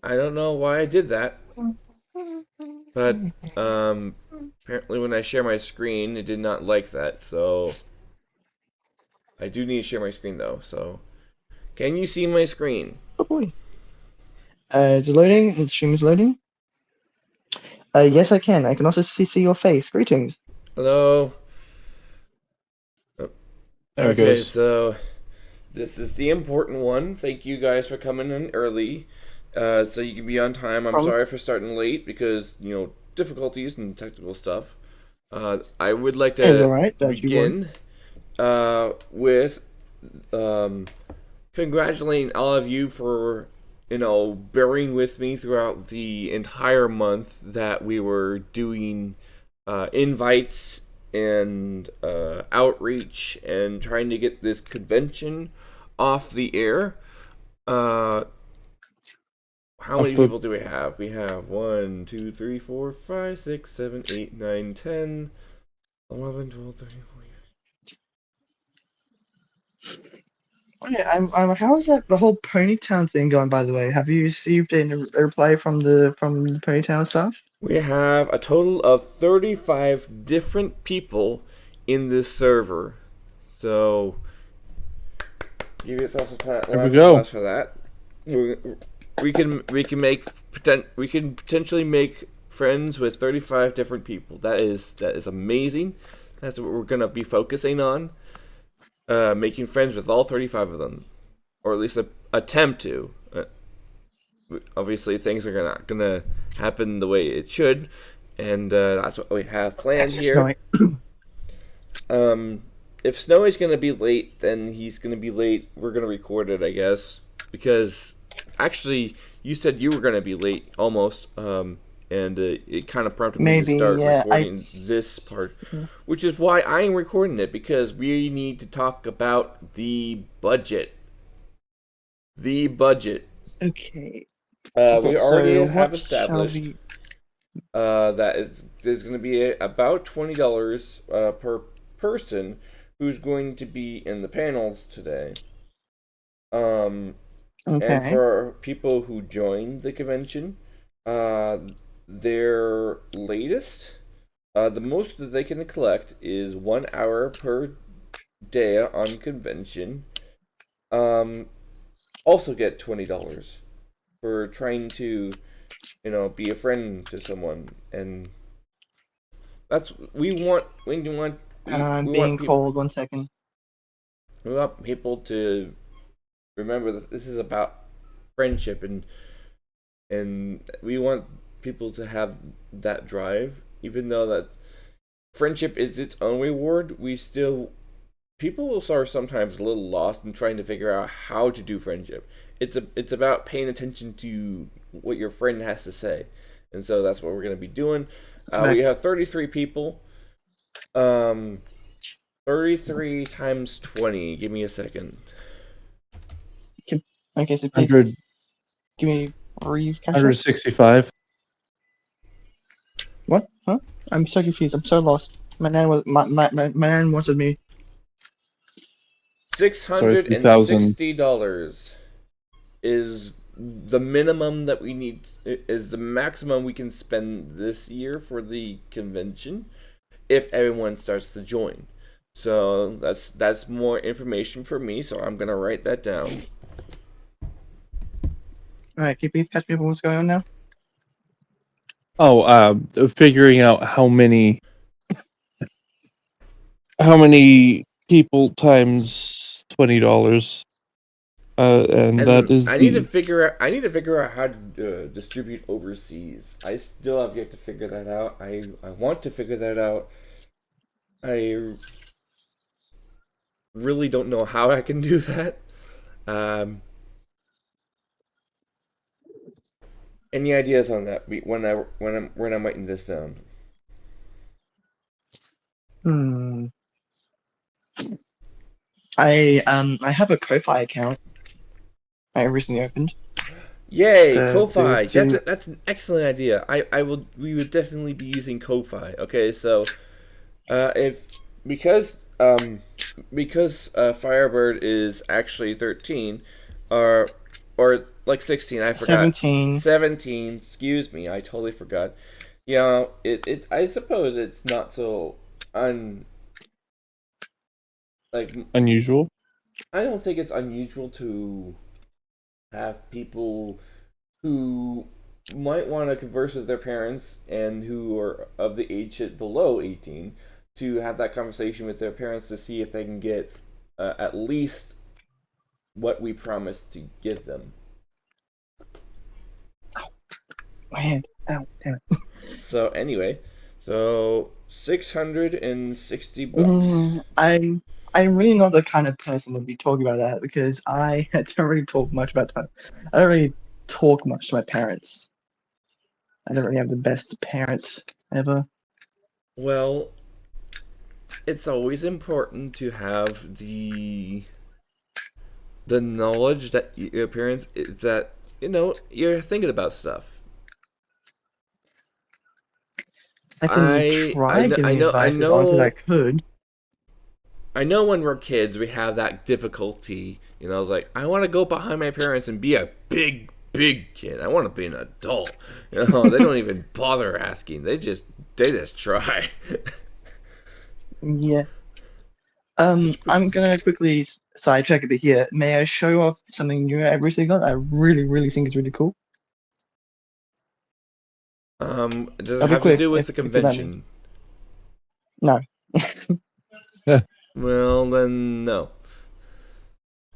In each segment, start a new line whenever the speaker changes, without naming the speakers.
I don't know why I did that, but apparently when I share my screen, it did not like that. So I do need to share my screen though. So can you see my screen?
Oh boy. It's loading. The stream is loading. Yes, I can. I can also see your face. Greetings.
Hello. Oh,
There it
okay,
goes.
so this is the important one. Thank you guys for coming in early, so you can be on time. I'm
From
sorry for starting late because difficulties and technical stuff. I would like
it's
to
alright. Don't you worry.
begin with um, congratulating all of you for bearing with me throughout the entire month that we were doing invites and outreach and trying to get this convention off the air. Uh, how
Of
many
the
people do we have? We have 1, 2, 3, 4, 5, 6, 7, 8, 9, 10, 11, 12, 13, 14.
Oh, yeah, how is that the whole Ponytown thing going? By the way, have you received a reply from the Ponytown staff?
We have a total of 35 different people in this server. So, give yourself a
There we
round of
go.
applause for that. We can potentially make friends with 35 different people. That is amazing. That's what we're gonna be focusing on. Making friends with all 35 of them, or at least attempt to. Obviously, things are not gonna happen the way it should, and that's what we have planned
Actually,
here.
Snowy.
Um, if Snowy's gonna be late, then he's gonna be late. We're gonna record it, I guess, because actually you said you were gonna be late almost, and it kind of prompted me to
Maybe,
start
yeah.
recording this part, which is why I am recording it because we need to talk about the budget. The budget.
Okay.
We
Okay.
already
So
have
what shall
established
we?
that there's going to be about $20 per person who's going to be in the panels today. Um, and
Okay.
for people who join the convention, uh, their latest, the most that they can collect is 1 hour per day on convention. Um, also get $20 for trying to, be a friend to someone, and that's
I'm
we want
being
people
called. 1 second.
we want people to remember that this is about friendship, and we want people to have that drive, even though that friendship is its own reward. We still People are sometimes a little lost in trying to figure out how to do friendship. It's about paying attention to what your friend has to say, and so that's what we're going to be doing.
I'm
We
back.
have 33 people. Um, 33 times 20. Give me a second.
Okay. So please
100,
give me brief cash out.
165.
What? Huh? I'm so confused. I'm so lost. My nan wanted me.
Six
Sorry,
hundred and
3,000.
sixty dollars is the minimum that we need. Is the maximum we can spend this year for the convention if everyone starts to join. So that's more information for me. So I'm gonna write that down.
Alright, can you please catch me up on what's going on now?
Oh, figuring out how many people times $20. And that
And
is the
I need to figure out how to distribute overseas. I still have yet to figure that out. I want to figure that out. I really don't know how I can do that. Um, any ideas on that? When I'm writing this down.
Hmm. I have a Ko-Fi account I recently opened.
Yay,
To
Ko-fi.
to
That's an excellent idea. We would definitely be using Ko-fi. Okay, so if because because Firebird is actually 13, or or like 16. I forgot.
17.
17. Excuse me. I totally forgot. You know, it. I suppose it's not so like.
Unusual.
I don't think it's unusual to have people who might want to converse with their parents and who are of the age below 18 to have that conversation with their parents to see if they can get at least what we promised to give them.
My hand. Ow, damn
So anyway, so $660.
I'm really not the kind of person to be talking about that because I don't really talk much about that. I don't really talk much to my parents. I don't really have the best parents ever.
Well, it's always important to have the knowledge that your parents is that you're thinking about stuff.
I can try giving advice as honest as I could.
I know when we're kids we have that difficulty. You know, it's like I want to go behind my parents and be a big kid. I want to be an adult. You know, they don't even bother asking. They just try.
Yeah. I'm gonna quickly sidetrack a bit here. May I show off something new I recently got? I really think it's really cool.
Does it
I'll be
have to
quick
do with
if
the
you let me.
convention?
No.
Well, then no.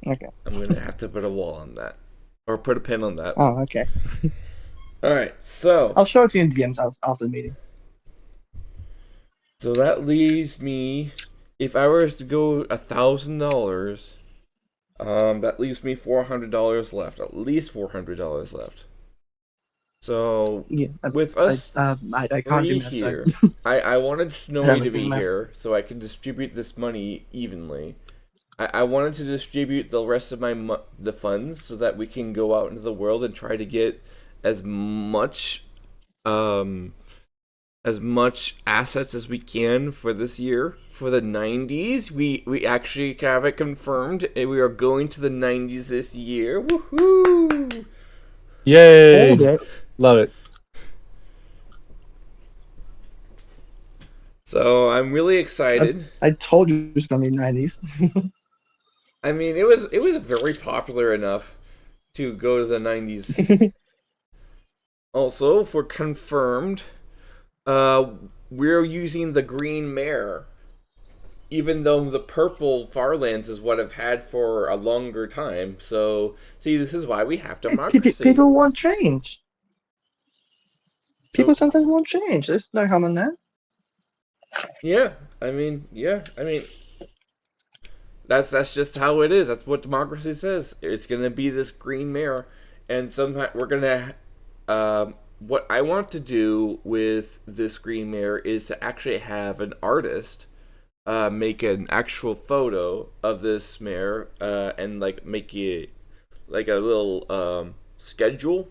Okay.
I'm gonna have to put a wall on that, or put a pin on that.
Oh, okay.
All right, so
I'll show it to you in DMs after the meeting.
so that leaves me. If I were to go $1,000, that leaves me $400 left. At least $400 left. So
Yeah.
with us
I can't do
three
that.
here,
So.
I wanted Snowy to
Everything
be
left.
here so I can distribute this money evenly. I wanted to distribute the rest of the funds so that we can go out into the world and try to get as much assets as we can for this year. For the 90s, we actually have it confirmed. We are going to the 90s this year. Woohoo!
Yay!
Hold it.
Love it.
So I'm really excited.
I told you it was gonna be 90s.
I mean, it was very popular enough to go to the 90s. Also, for confirmed, we're using the green mare, even though the purple Farlands is what I've had for a longer time. So, see, this is why we have democracy.
People want change. People sometimes want change. There's no harm in that.
Yeah, I mean, that's just how it is. That's what democracy says. It's gonna be this green mare, and sometime we're gonna. What I want to do with this green mare is to actually have an artist make an actual photo of this mare and like make it like a little schedule.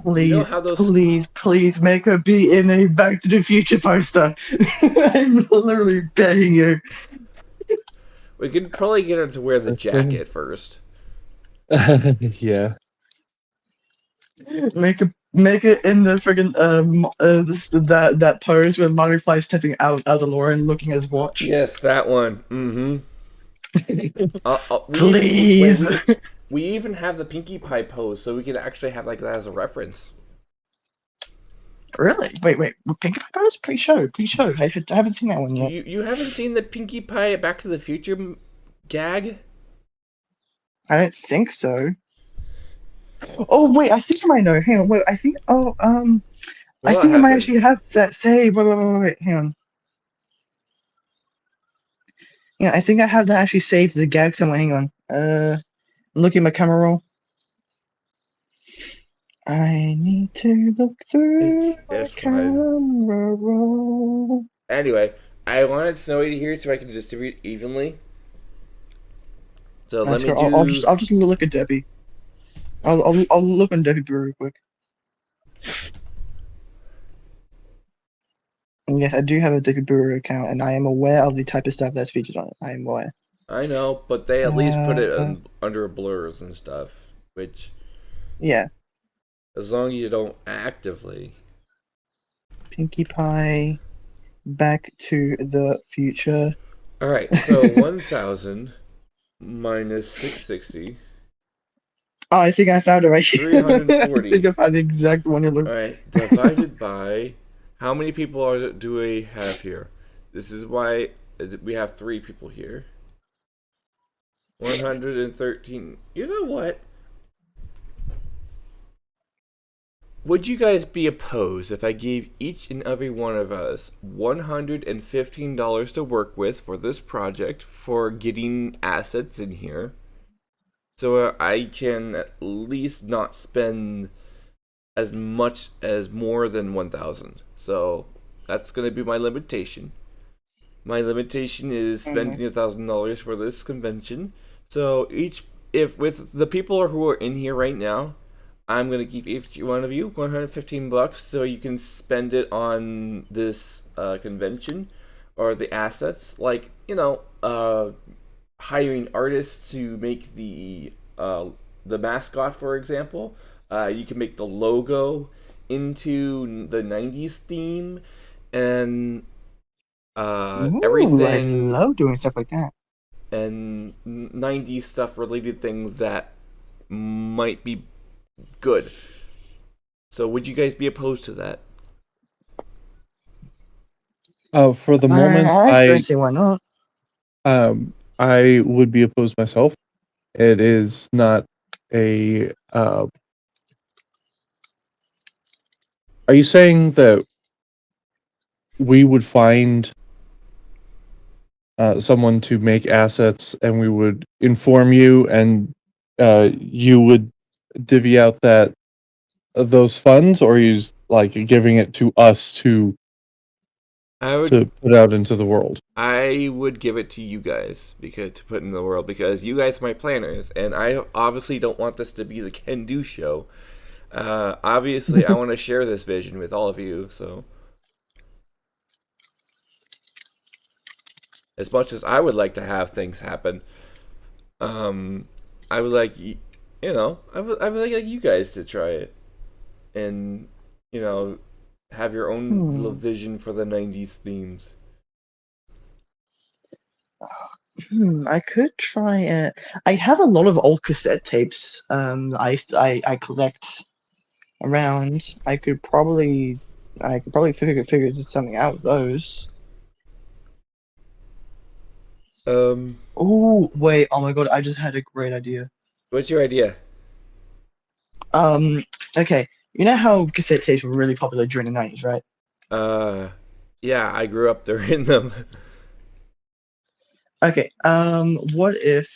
Please,
you know how those
please make her be in a Back to the Future poster. I'm literally begging you.
we could probably get her to wear the jacket first.
Yeah.
Make it in the friggin' that pose where Marty Fly stepping out as a Lauren looking at his watch.
Yes, that one.
Please.
We even have the Pinkie Pie pose, so we can actually have like that as a reference.
Really? Wait. Pinkie Pie pose? Please show. I haven't seen that one yet.
You haven't seen the Pinkie Pie Back to the Future gag?
I don't think so. Oh wait, I think I might know. Hang on, wait. I think. Oh, I think I might actually have that saved. Wait. Hang on. Yeah, I think I have that actually saved as a gag somewhere. Hang on. I'm looking at my camera roll. I need to look through my camera roll.
Anyway, I wanted Snowy to hear so I can distribute evenly. So let me do.
I'll just look at Debbie. I'll look on Debbie very quick. And yes, I do have a Debbie Brewer account, and I am aware of the type of stuff that's featured on it. I am aware.
I know, but they at least put it
Uh,
under blurs and stuff. Which,
yeah,
as long as you don't actively.
Pinkie Pie, Back to the Future.
All right, so 1,000 minus 660,
Oh, I think I found it right here. I think
340.
I found the exact one you're
All
looking.
right, divided by how many people do we have here? This is why we have three people here. 113. You know what? Would you guys be opposed if I gave each and every one of us $115 to work with for this project for getting assets in here? So I can at least not spend as much as more than 1,000. So that's going to be my limitation. My limitation is
Mhm.
spending $1,000 for this convention. So if with the people who are in here right now, I'm gonna give each one of you 115 bucks so you can spend it on this convention or the assets, like hiring artists to make the mascot, for example. You can make the logo into the '90s theme and
Ooh, I
everything
love doing stuff like that.
and '90s stuff related things that might be good. So would you guys be opposed to that?
For the moment,
I don't see why not.
I would be opposed myself. It is not a. Are you saying that we would find someone to make assets, and we would inform you, and you would divvy out those funds, or are you like giving it to us
I would
to put out into the world?
I would give it to you guys because to put in the world because you guys are my planners and I obviously don't want this to be the can do show. Obviously I want to share this vision with all of you. So as much as I would like to have things happen, um, I would like I would like you guys to try it and you know have your own little
Hmm.
vision for the '90s themes.
I could try it. I have a lot of old cassette tapes. I collect around. I could probably figure something out with those.
Um,
Oh wait, oh my god, I just had a great idea.
what's your idea?
Um, okay, you know how cassette tapes were really popular during the 90s, right?
Uh, yeah, I grew up during them.
Okay, what if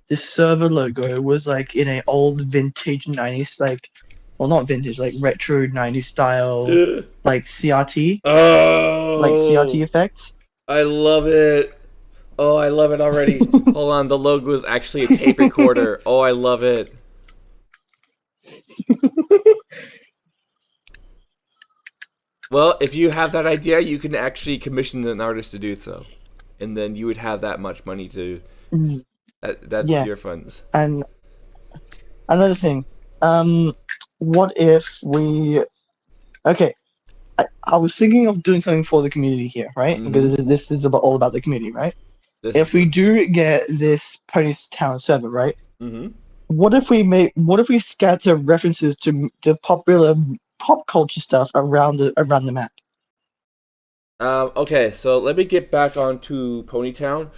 the server logo was like in a old vintage 90s, like, well, not vintage, like retro 90s style, like CRT, like CRT
Oh,
effects?
I love it. Oh, I love it already. Hold on, the logo is actually a tape recorder. Oh, I love it. Well, if you have that idea, you can actually commission an artist to do so, and then you would have that much money to.
Mm,
That's
yeah,
your funds.
and another thing, um, what if we, okay, I was thinking of doing something for the community here, right?
Mm-hmm.
Because this is about, all about the community, right?
This is
If we
true.
do get this Pony's Town server, right?
Mm-hmm.
What if we scatter references to popular pop culture stuff around the map?
Okay, so let me get back onto Ponytown.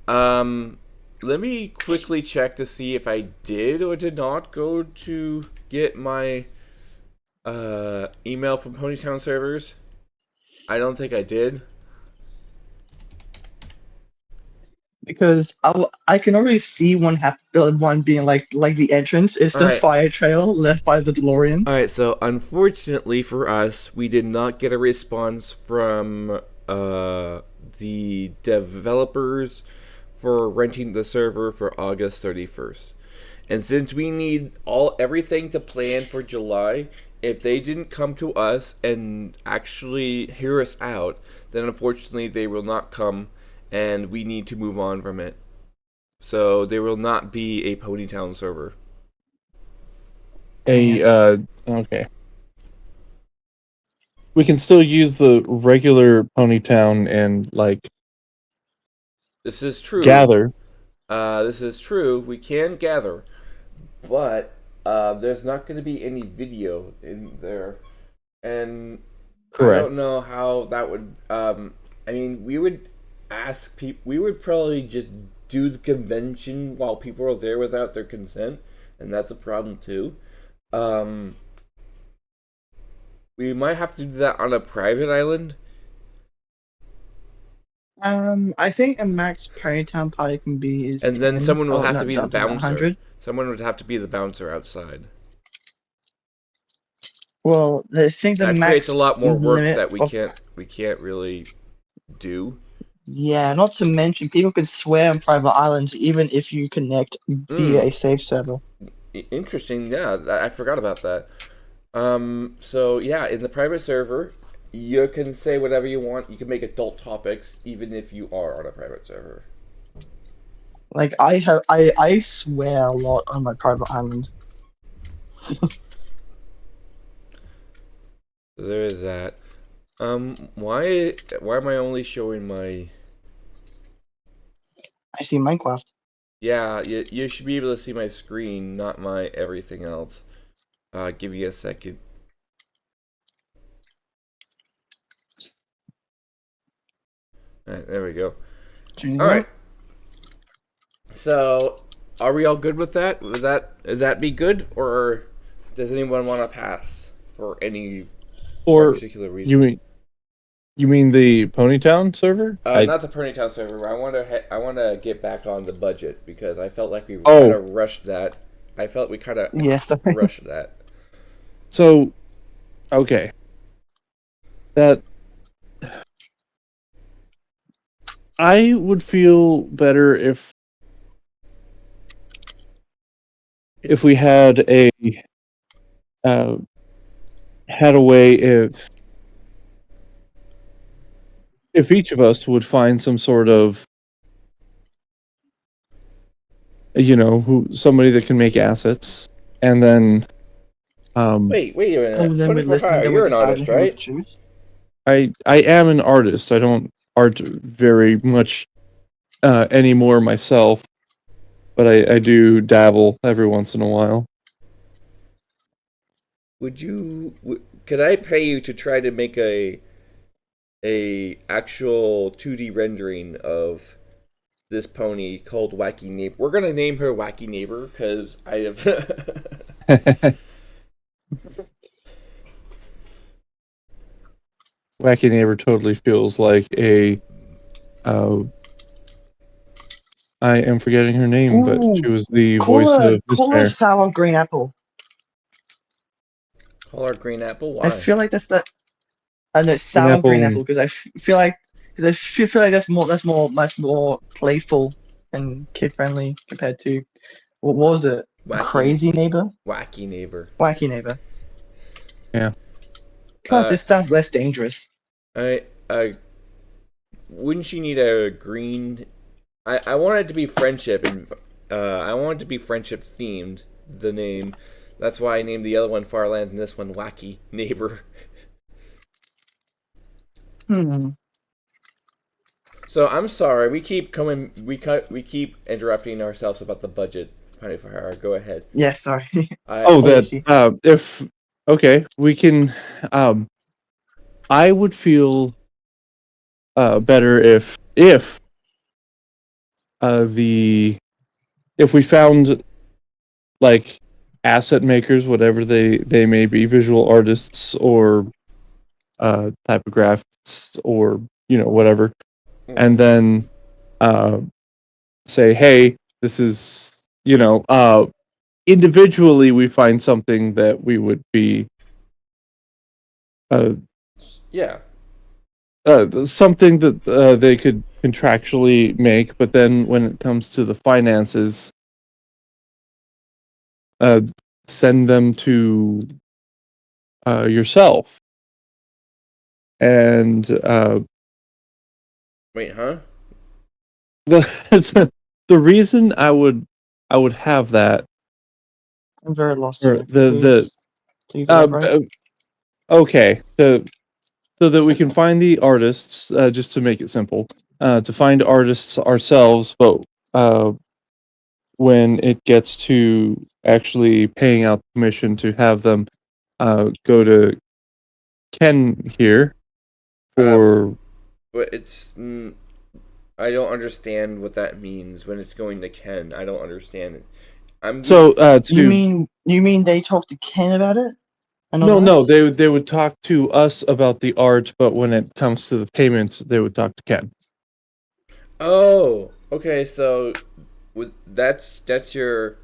Um, Let me quickly check to see if I did or did not go to get my email from Ponytown servers. I don't think I did.
Because I can already see one being like the entrance is
All
the
right.
fire trail left by the DeLorean.
All right. So unfortunately for us, we did not get a response from the developers for renting the server for August 31st. And since we need everything to plan for July, if they didn't come to us and actually hear us out, then unfortunately they will not come and we need to move on from it. So there will not be a Ponytown server.
Okay. We can still use the regular Ponytown and like
This is true.
gather.
This is true. We can gather, but there's not going to be any video in there, and I
Correct.
don't know how that would. I mean, we would ask people. We would probably just do the convention while people are there without their consent, and that's a problem too. We might have to do that on a private island.
I think a max Ponytown party can be is
And then
10.
someone will
Oh,
have
no,
to be the
up to
bouncer.
100.
Someone would have to be the bouncer outside.
Well, I think the
That
max
creates a lot more work
limit
that we
of,
can't really do.
yeah, not to mention people could swear on private islands even if you connect via a safe server.
Interesting. Yeah, I forgot about that. So yeah, in the private server, you can say whatever you want. You can make adult topics, even if you are on a private server.
Like I swear a lot on my private island.
So there is that. Why am I only showing my?
I see Minecraft.
Yeah, you should be able to see my screen, not my everything else. Give me a second. Alright, there we go.
Tuning
All
in.
right. So, are we all good with that? Would that be good, or does anyone want to pass for any
Or
particular reason?
you mean the Ponytown server?
Not the Ponytown server. I want to get back on the budget because I felt like we kind of rushed that. I felt we kind of
Yes.
rushed that.
So, okay. That I would feel better if we had a way if each of us would find some sort of somebody that can make assets, and then
Wait a minute.
Oh, then we
24
listen.
Fire,
Then we
you're an
decide
artist,
who we
right?
choose.
I am an artist. I don't art very much anymore myself, but I do dabble every once in a while.
Could I pay you to try to make a actual 2D rendering of this pony called Wacky Neighbor? We're gonna name her Wacky Neighbor because I have.
Wacky Neighbor totally feels like a I am forgetting her name, but she was the voice of
Call her
Despair.
sour green apple.
Call her Green Apple. Why?
I feel like that's the. I know sour green apple because feel like that's much more playful and kid friendly compared to what was it? Crazy neighbor?
Wacky Neighbor.
Wacky neighbor.
Yeah.
Plus, it sounds less dangerous.
Wouldn't she need a green? I want it to be friendship, and I want it to be friendship themed. The name. That's why I named the other one Farland and this one Wacky Neighbor. So I'm sorry. We keep keep interrupting ourselves about the budget. Go ahead.
Yeah, sorry.
We can. I would feel better if we found like asset makers, whatever they may be, visual artists or typographers or whatever, and then say, hey, this is individually we find something that we would be something that they could contractually make, but then when it comes to the finances, send them to yourself. And
wait, huh?
the reason I would have that,
I'm very lost
or
here. Please
uh,
elaborate.
uh, okay, so that we can find the artists, just to make it simple, to find artists ourselves, but uh, when it gets to actually paying out the commission to have them go to Ken here
Uh,
for.
but I don't understand what that means when it's going to Ken. I don't understand it. I'm
So
giving.
to
You mean they talked to Ken about it? And not
no,
us?
they would talk to us about the art, but when it comes to the payments, they would talk to Ken.
Oh, okay. So, that's your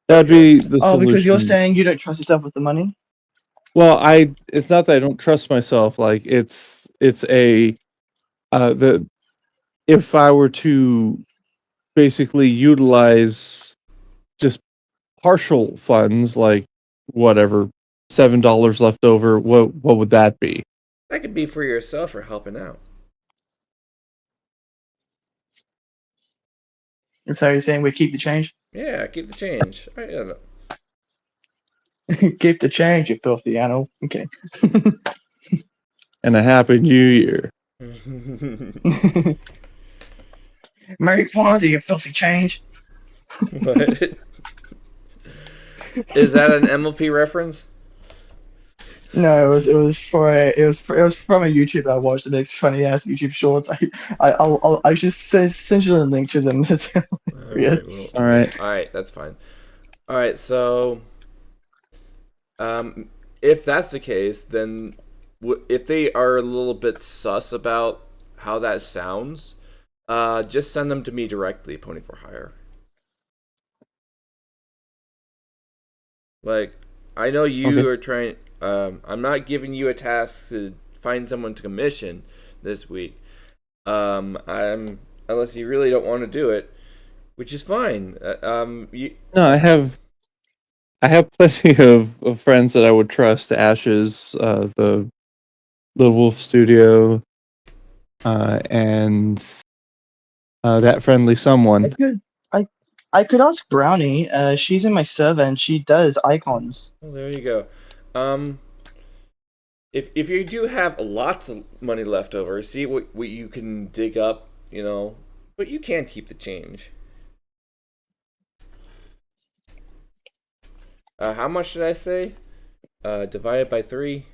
That'd
okay.
be the
Oh, because you're
solution.
saying you don't trust yourself with the money?
Well, it's not that I don't trust myself. Like it's a the if I were to basically utilize just partial funds, like whatever, $7 left over, what would that be?
That could be for yourself or helping out.
And so you're saying we keep the change?
Yeah, keep the change. Yeah.
Keep the change, you filthy animal. Okay.
And a happy new year.
Merry Kwanzaa, you filthy change.
What? Is that an MLP reference?
No, it was from a YouTube I watched that makes funny ass YouTube shorts. I should send you a link to them. It's
All right. Well.
hilarious.
All right.
All right. That's fine. All right. So, if that's the case, then if they are a little bit sus about how that sounds, just send them to me directly, Pony for Hire. Like, I know you
Okay.
are trying. I'm not giving you a task to find someone to commission this week. I'm unless you really don't want to do it, which is fine.
No, I have plenty of friends that I would trust. Ashes, the Wolf Studio, and that friendly
I
someone.
could I I could ask Brownie. She's in my server and she does icons.
well, there you go. Um, if you do have lots of money left over, see what you can dig up. But you can't keep the change. How much did I say? Divided by 3.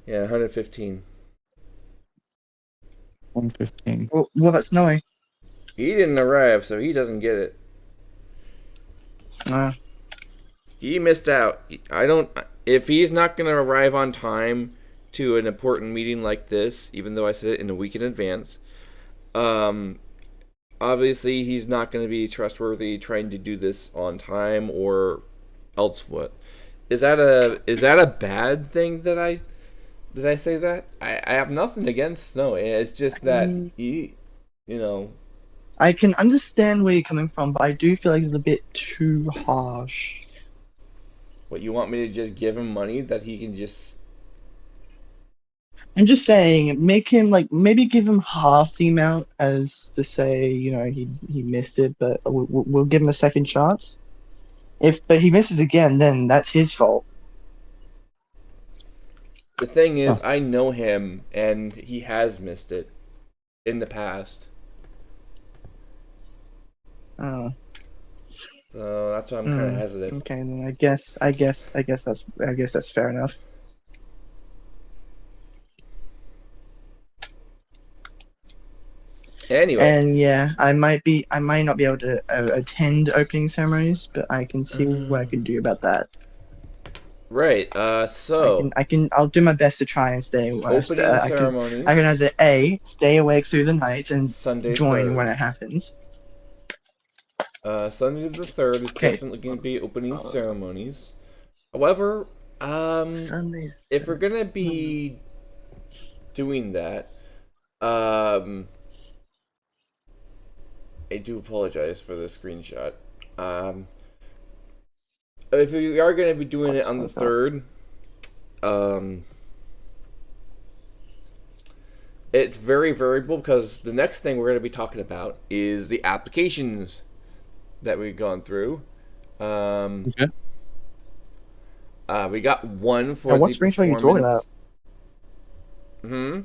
Yeah, 115.
115.
What about Snowy?
He didn't arrive, so he doesn't get it.
Uh,
He missed out. I don't. If he's not gonna arrive on time to an important meeting like this, even though I said it in a week in advance, um, obviously he's not gonna be trustworthy trying to do this on time or else what. Is that a bad thing that I did I say that? I have nothing against Snow. It's just that
I
he, you know,
I can understand where you're coming from, but I do feel like it's a bit too harsh.
what you want me to just give him money that he can just.
I'm just saying, make him like maybe give him half the amount as to say, he missed it, but we'll give him a second chance. But he misses again, then that's his fault.
The thing is,
Huh.
I know him, and he has missed it in the past.
Uh,
So that's why I'm kind of
mm,
hesitant.
okay, then I guess that's fair enough.
Anyway,
And yeah, I might not be able to attend opening ceremonies, but I can see what I can do about that.
right. So
I'll do my best to try and stay.
opening
I can
ceremonies
either A, stay awake through the night and
Sunday
join when
3rd.
it happens.
Sunday the 3rd is
Okay.
definitely going to be opening ceremonies. However,
Sundays.
if we're gonna be doing that, um, I do apologize for the screenshot. Um, if we are gonna be doing it on the 3rd, um, it's very variable because the next thing we're going to be talking about is the applications that we've gone through. Um,
Okay.
we got one
Now,
for
what
the
screenshot are you talking about?
performance. Hmm.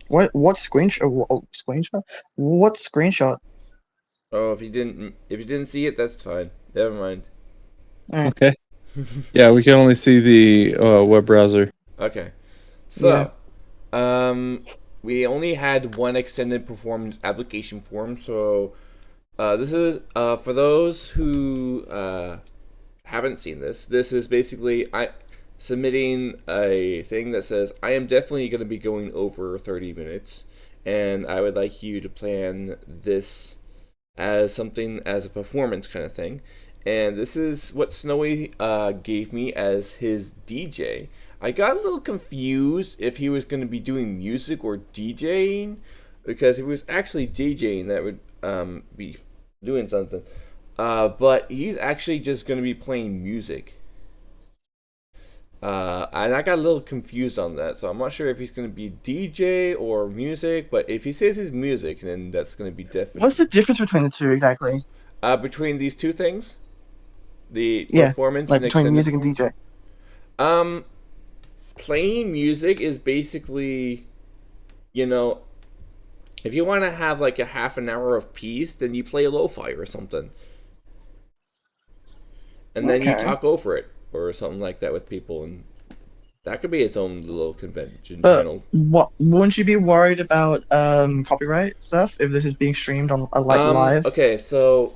What screenshot? Screenshot? What screenshot?
Oh, if you didn't see it, that's fine. Never mind.
Okay. Yeah, we can only see the web browser.
Okay.
Yeah.
So, we only had one extended performance application form, so this is for those who haven't seen this. This is basically I submitting a thing that says I am definitely going to be going over 30 minutes, and I would like you to plan this as something as a performance kind of thing. And this is what Snowy gave me as his DJ. I got a little confused if he was going to be doing music or DJing, because if he was actually DJing, that would be doing something. But he's actually just going to be playing music. And I got a little confused on that, so I'm not sure if he's going to be DJ or music. But if he says he's music, then that's going to be different.
What's the difference between the two exactly?
Between these two things, the
Yeah,
performance
like
and
between
extended
music and
form.
DJ.
Playing music is basically, if you want to have like a half an hour of peace, then you play lo-fi or something, and then you
Okay.
talk over it or something like that with people, and that could be its own little convention
But
channel.
what wouldn't you be worried about copyright stuff if this is being streamed on like live?
Okay, so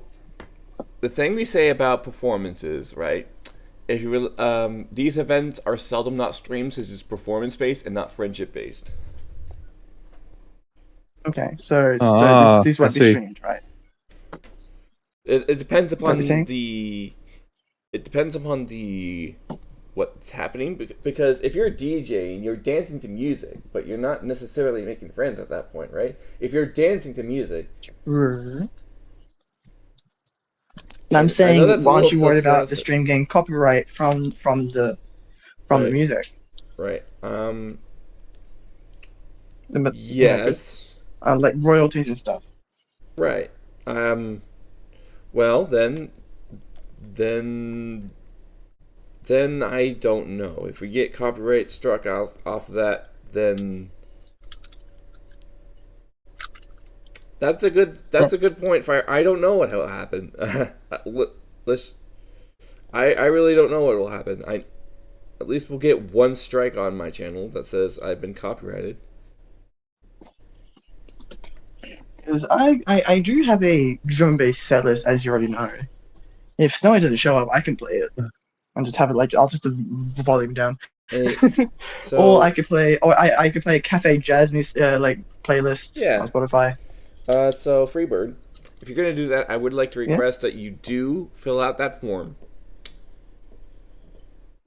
the thing we say about performances, right? If you these events are seldom not streamed since it's performance based and not friendship based.
Okay, so
Ah,
these
I
won't be
see.
streamed, right?
It depends
Is that what you're
upon
saying?
the. It depends upon the what's happening because if you're DJing, you're dancing to music, but you're not necessarily making friends at that point, right? If you're dancing to music,
True. And I'm
and I know
saying,
that's a
aren't
little
you worried about the
substantive,
stream getting copyright from the
right?
music?
Right.
But because
Yes.
like royalties and stuff.
Right. Um. Well, then, then I don't know. If we get copyright struck off of that, then that's a good point. Fire. I don't know what will happen. Let's. I really don't know what will happen. I at least we'll get one strike on my channel that says I've been copyrighted.
Because I do have a drum-based set list, as you already know. If Snowy doesn't show up, I can play it and just have it like I'll just the volume down.
And
Or I
so
could play, I could play a cafe jazz music like playlist
yeah.
on Spotify.
So Freebird, if you're gonna do that, I would like to
Yeah.
request that you do fill out that form.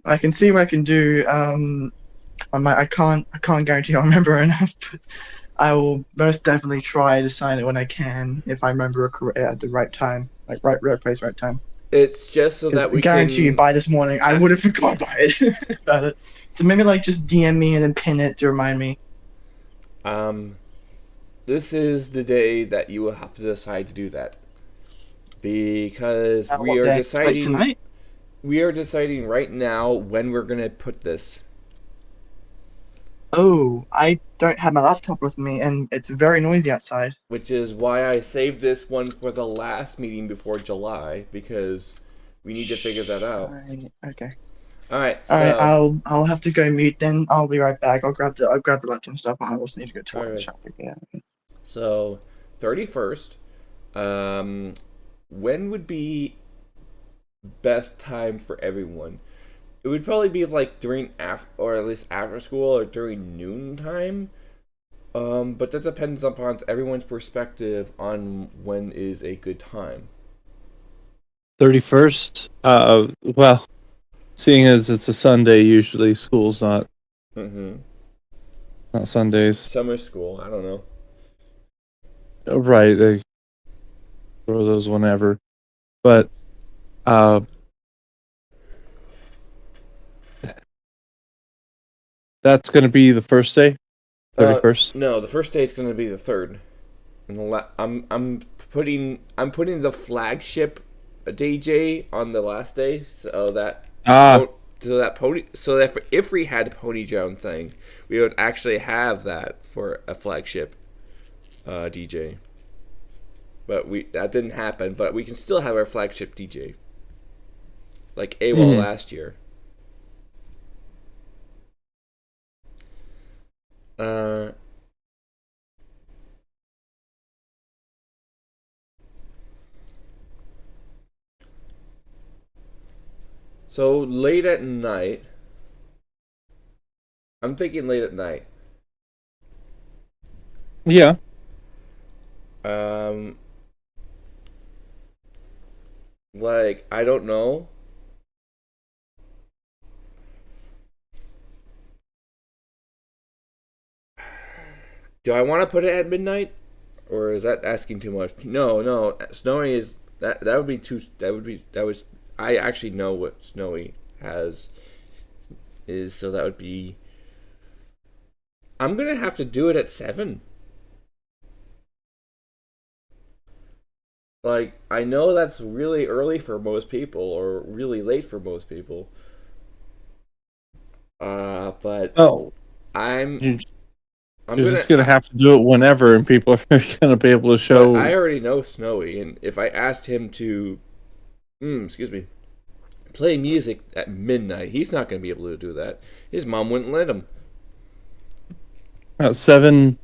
I can see what I can do. I can't guarantee I'll remember enough. But I will most definitely try to sign it when I can, if I remember at the right time, like right place, right time.
It's just so
Because
that we
guarantee you,
can.
by this morning, I would have forgot about it. about it. So maybe like just DM me and then pin it to remind me.
This is the day that you will have to decide to do that because we
What
are
day? Like
deciding.
tonight?
We are deciding right now when we're gonna put this.
Oh, I don't have my laptop with me, and it's very noisy outside.
Which is why I saved this one for the last meeting before July because we need to figure that out.
Okay.
All right,
All right.
so
I'll have to go mute. Then I'll be right back. I'll grab the laptop and stuff. I also need to go to
All
the
right.
shop. Yeah.
31st. When would be best time for everyone? It would probably be like during or at least after school or during noon time. But that depends upon everyone's perspective on when is a good time.
31st. Well, seeing as it's a Sunday, usually school's not Sundays.
Summer school, I don't know.
Right, they throw those whenever. But that's going to be the first day. 31st.
No, the first day is going to be the 3rd. And I'm putting the flagship DJ on the last day, so that if we had a Pony Joan thing, we would actually have that for a flagship DJ. But that didn't happen. But we can still have our flagship DJ, like AWOL last year. So late at night. I'm thinking late at night.
Yeah.
Like, I don't know. Do I want to put it at midnight, or is that asking too much? No. Snowy is that would be too. That was. I actually know what Snowy has is, so that would be. I'm gonna have to do it at 7. Like, I know that's really early for most people, or really late for most people. But I'm
You're just gonna have to do it whenever, and people are gonna be able to show.
I already know Snowy, and if I asked him to, play music at midnight, he's not gonna be able to do that. His mom wouldn't let him.
7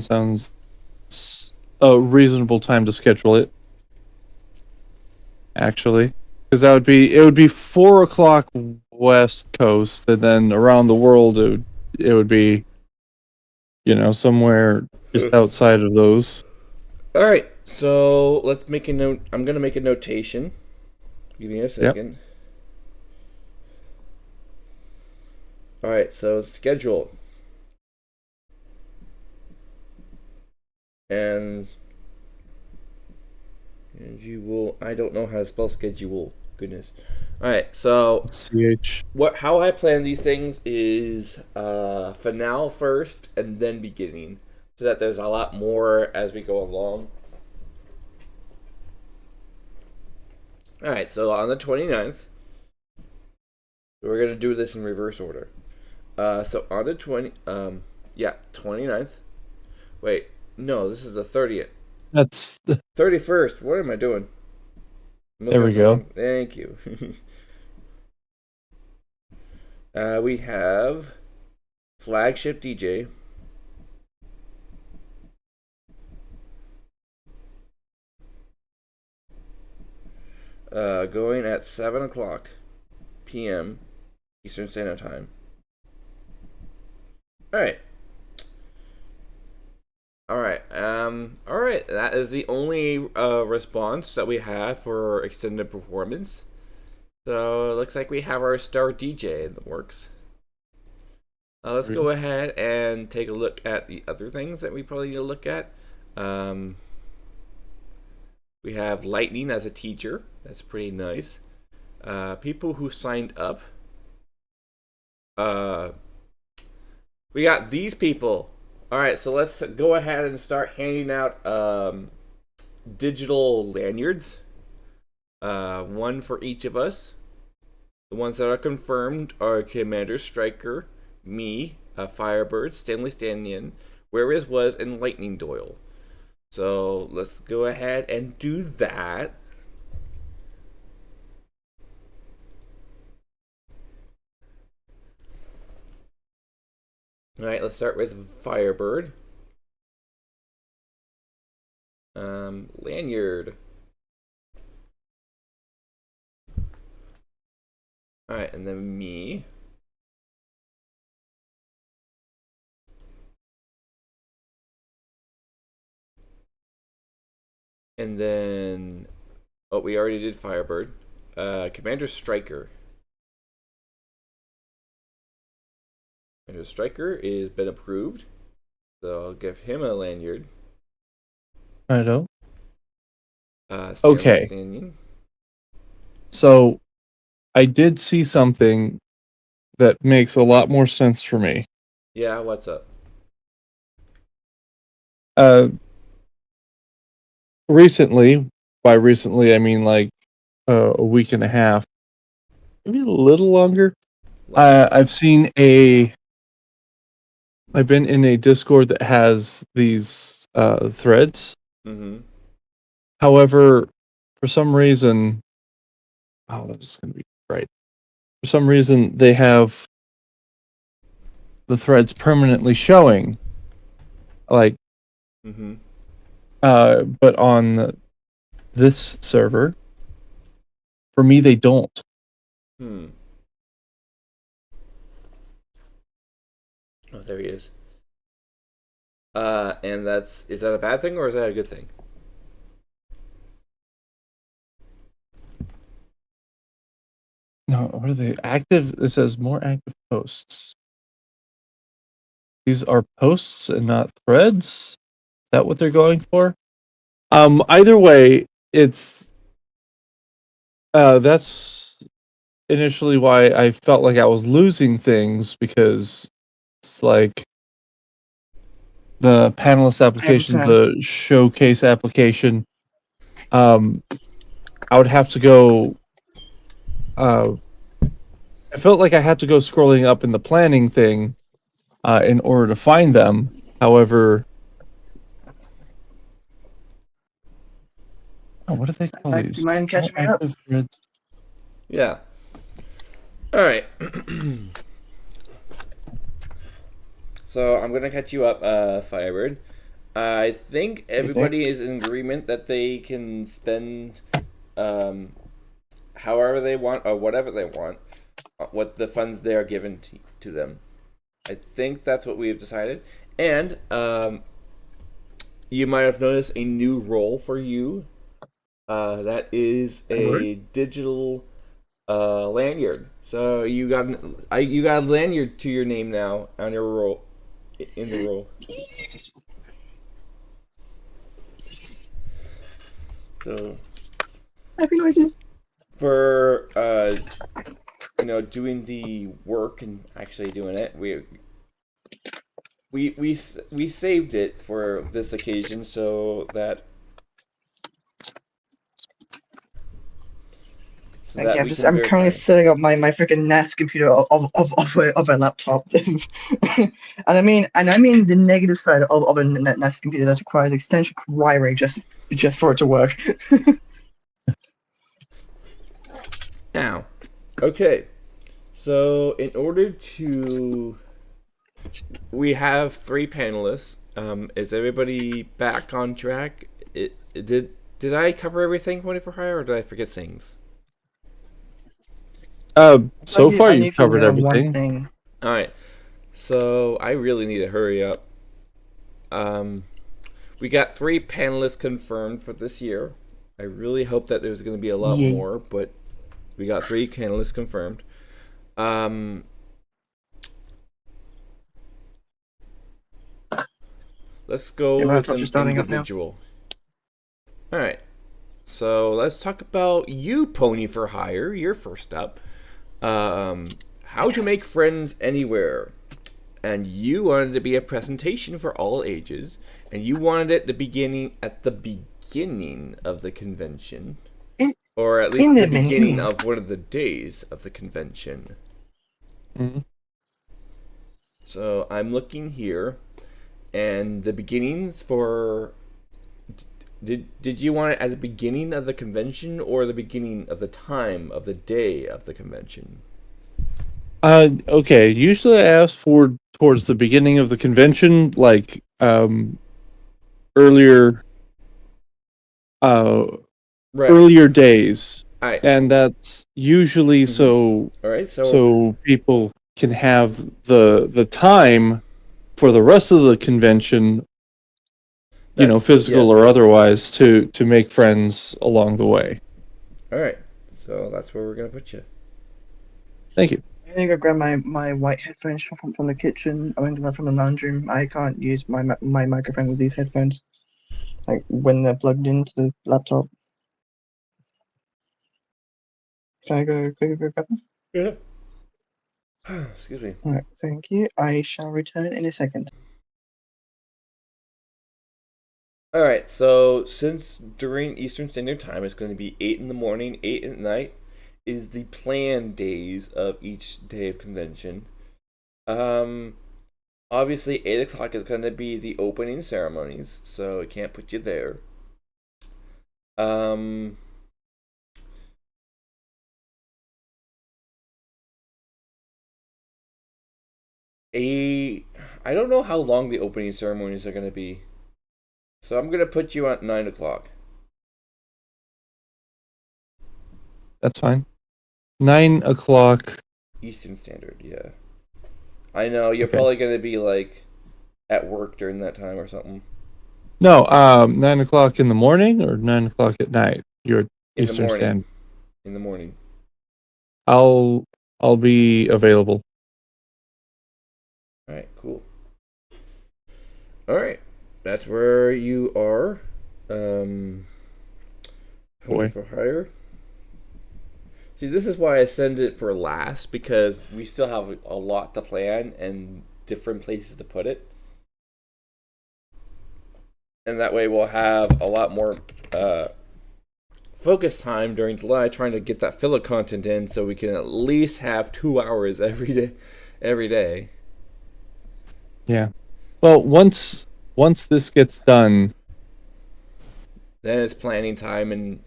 sounds a reasonable time to schedule it. Actually, because it would be 4 o'clock West Coast, and then around the world it would be, somewhere just outside of those.
All right, so let's make a note. I'm gonna make a notation. Give me a second. Yep. All right, so schedule. And you will. I don't know how to spell schedule. Goodness. All right, so
CH.
How I plan these things is finale first and then beginning, so that there's a lot more as we go along. All right, so on the 29th, we're gonna do this in reverse order. So on the 29th. Wait. No, this is the 30th.
That's the
31st. What am I doing?
There we go.
Thank you. We have flagship DJ. Going at 7:00 p.m. Eastern Standard Time. All right. All right. That is the only response that we have for extended performance. So it looks like we have our star DJ in the works. Let's go ahead and take a look at the other things that we probably need to look at. We have Lightning as a teacher. That's pretty nice. People who signed up. We got these people. All right, so let's go ahead and start handing out digital lanyards. One for each of us. The ones that are confirmed are Commander Striker, me, Firebird, Stanley Stanion, Where Is Was, and Lightning Doyle. So let's go ahead and do that. Alright, let's start with Firebird. Lanyard. Alright, and then me. And then, we already did Firebird. Commander Striker. Commander Striker is been approved, so I'll give him a lanyard.
Righto.
Okay.
So, I did see something that makes a lot more sense for me.
Yeah, what's up?
uh, recently, by recently I mean like a week and a half, maybe a little longer. I've seen I've been in a Discord that has these threads.
Mm-hmm.
However, for some reason, oh, that's going to be right. For some reason, they have the threads permanently showing, like,
Mm-hmm.
but on this server, for me, they don't.
Hmm. Oh, there he is. And is that a bad thing or is that a good thing?
No, what are they? Active. It says more active posts. These are posts and not threads. Is that what they're going for? Either way, it's that's initially why I felt like I was losing things, because it's like the panelist application,
100%.
the showcase application. I would have to go. I felt like I had to go scrolling up in the planning thing in order to find them. However, oh, what do they call
Do
these?
you mind
More
catching me up?
active threads.
Yeah. All right. So I'm gonna catch you up, Firebird. I think everybody is in agreement that they can spend however they want or whatever they want, what the funds they are given to them. I think that's what we have decided. And you might have noticed a new role for you. That is a digital lanyard. So you got you got a lanyard to your name now on your role in the role. So
Happy noises.
for doing the work and actually doing it, we saved it for this occasion so
Thank
that
you.
we can
I'm currently
verify.
setting up my freaking NAS computer of a laptop, and I mean the negative side of a NAS computer that requires extension wiring just for it to work.
Now, okay. So in order to, we have three panelists. Is everybody back on track? Did I cover everything 24 hire or did I forget things?
So far
I
you've
need to
covered
know one
everything.
thing.
All right. So I really need to hurry up. We got three panelists confirmed for this year. I really hope that there's going to be a lot
Yeah.
more, but we got three panelists confirmed. Let's go
My
with
laptop's
an
just starting up now.
individual. All right. So let's talk about you, Pony for Hire. You're first up. How to make friends anywhere. And you wanted to be a presentation for all ages, and you wanted it at the beginning of the convention, or at least
In
the
the
beginning
beginning.
of one of the days of the convention.
Mm-hmm.
So I'm looking here, and the beginnings for did you want it at the beginning of the convention or the beginning of the time of the day of the convention?
Okay. Usually I ask for towards the beginning of the convention, like earlier uh
Right.
earlier days.
All right.
And that's usually
All right.
so people can have the time for the rest of the convention, physical
yes.
or otherwise, to make friends along the way.
All right. So that's where we're gonna put you.
Thank you.
I'm gonna go grab my white headphones from the kitchen. I mean, from the lounge room. I can't use my microphone with these headphones, like when they're plugged into the laptop. Can I go grab them?
Yeah. Excuse me.
Alright, thank you. I shall return in a second.
All right. So since during Eastern Standard Time, it's going to be 8 in the morning, 8 at night, is the planned days of each day of convention. Um, Obviously 8 o'clock is going to be the opening ceremonies, so I can't put you there. Um, a I don't know how long the opening ceremonies are going to be, so I'm going to put you at 9 o'clock.
That's fine. 9 o'clock.
Eastern Standard. Yeah, I know you're
Okay.
probably going to be like at work during that time or something.
No, 9 o'clock in the morning or 9 o'clock at night. You're
In the
Eastern
morning.
Standard.
In the morning.
I'll be available.
All right. Cool. All right. That's where you are. Um,
Boy.
for hire. See, this is why I send it for last, because we still have a lot to plan and different places to put it. And that way we'll have a lot more focus time during July trying to get that filler content in so we can at least have 2 hours every day.
Yeah. Well, once this gets done,
Then it's planning time and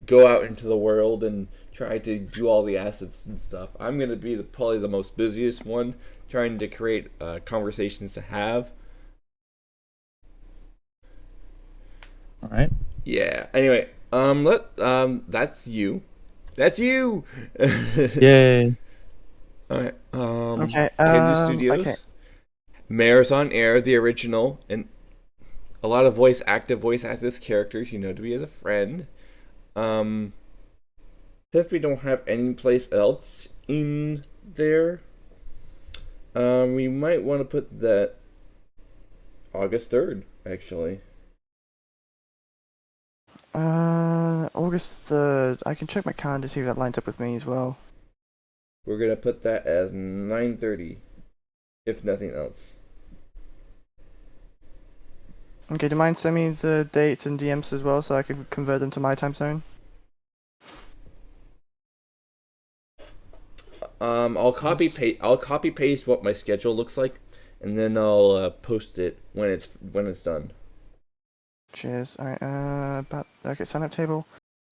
go out into the world and try to do all the assets and stuff. I'm going to be probably the most busiest one trying to create conversations to have.
all right.
Yeah. Anyway, that's you. That's you.
Yay.
All right.
Okay.
Hindu Studios.
Okay.
Mayor's on Air, the original, and a lot of active voice actors characters you know to be as a friend. Since we don't have any place else in there, we might want to put that August 3rd, actually.
August 3rd. I can check my calendar to see if that lines up with me as well.
We're gonna put that as 9:30, if nothing else.
Okay, do you mind sending me the dates and DMs as well so I can convert them to my time zone?
I'll copy paste what my schedule looks like, and then I'll post it when it's done.
Cheers. Alright, okay, sign up table.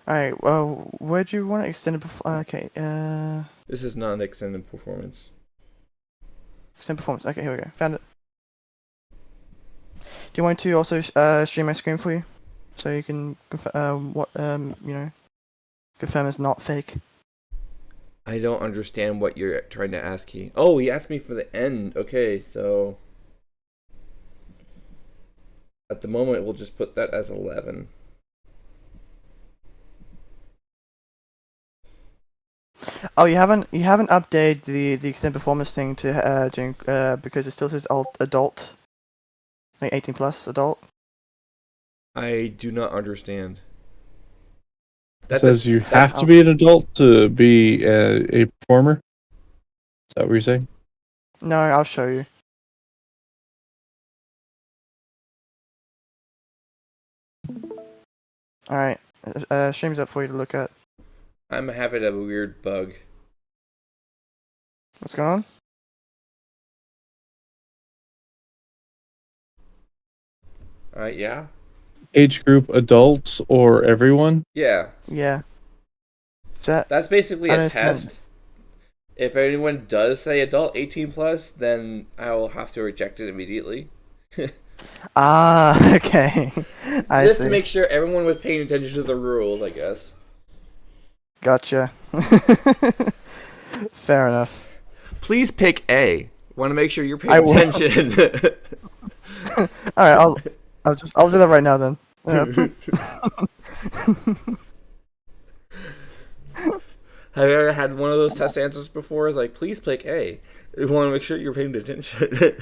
Alright, well, where do you want it extended before? Okay,
This is not an extended performance.
extended performance. Okay, here we go. Found it. Do you want to also stream my screen for you? So you can, confirm it's not fake.
I don't understand what you're trying to ask. He asked me for the end. Okay, so at the moment we'll just put that as 11.
Oh, you haven't updated the extended performance thing to because it still says adult, like 18 plus adult.
I do not understand.
It says you have to be an adult to be a performer. Is that what you're saying?
No, I'll show you. Alright, stream's up for you to look at.
I'm having a weird bug.
What's going on?
Yeah?
Age group adults or everyone?
Yeah.
Yeah. Is that?
That's basically
I
a
understand.
test. If anyone does say adult 18 plus, then I will have to reject it immediately.
Ah, okay. I
Just
see.
to make sure everyone was paying attention to the rules, I guess.
Gotcha. Fair enough.
Please pick A. Want to make sure you're
I
paying
will.
attention.
Alright, I'll do that right now then.
Have you ever had one of those test answers before? It's like, please pick A. You want to make sure you're paying attention.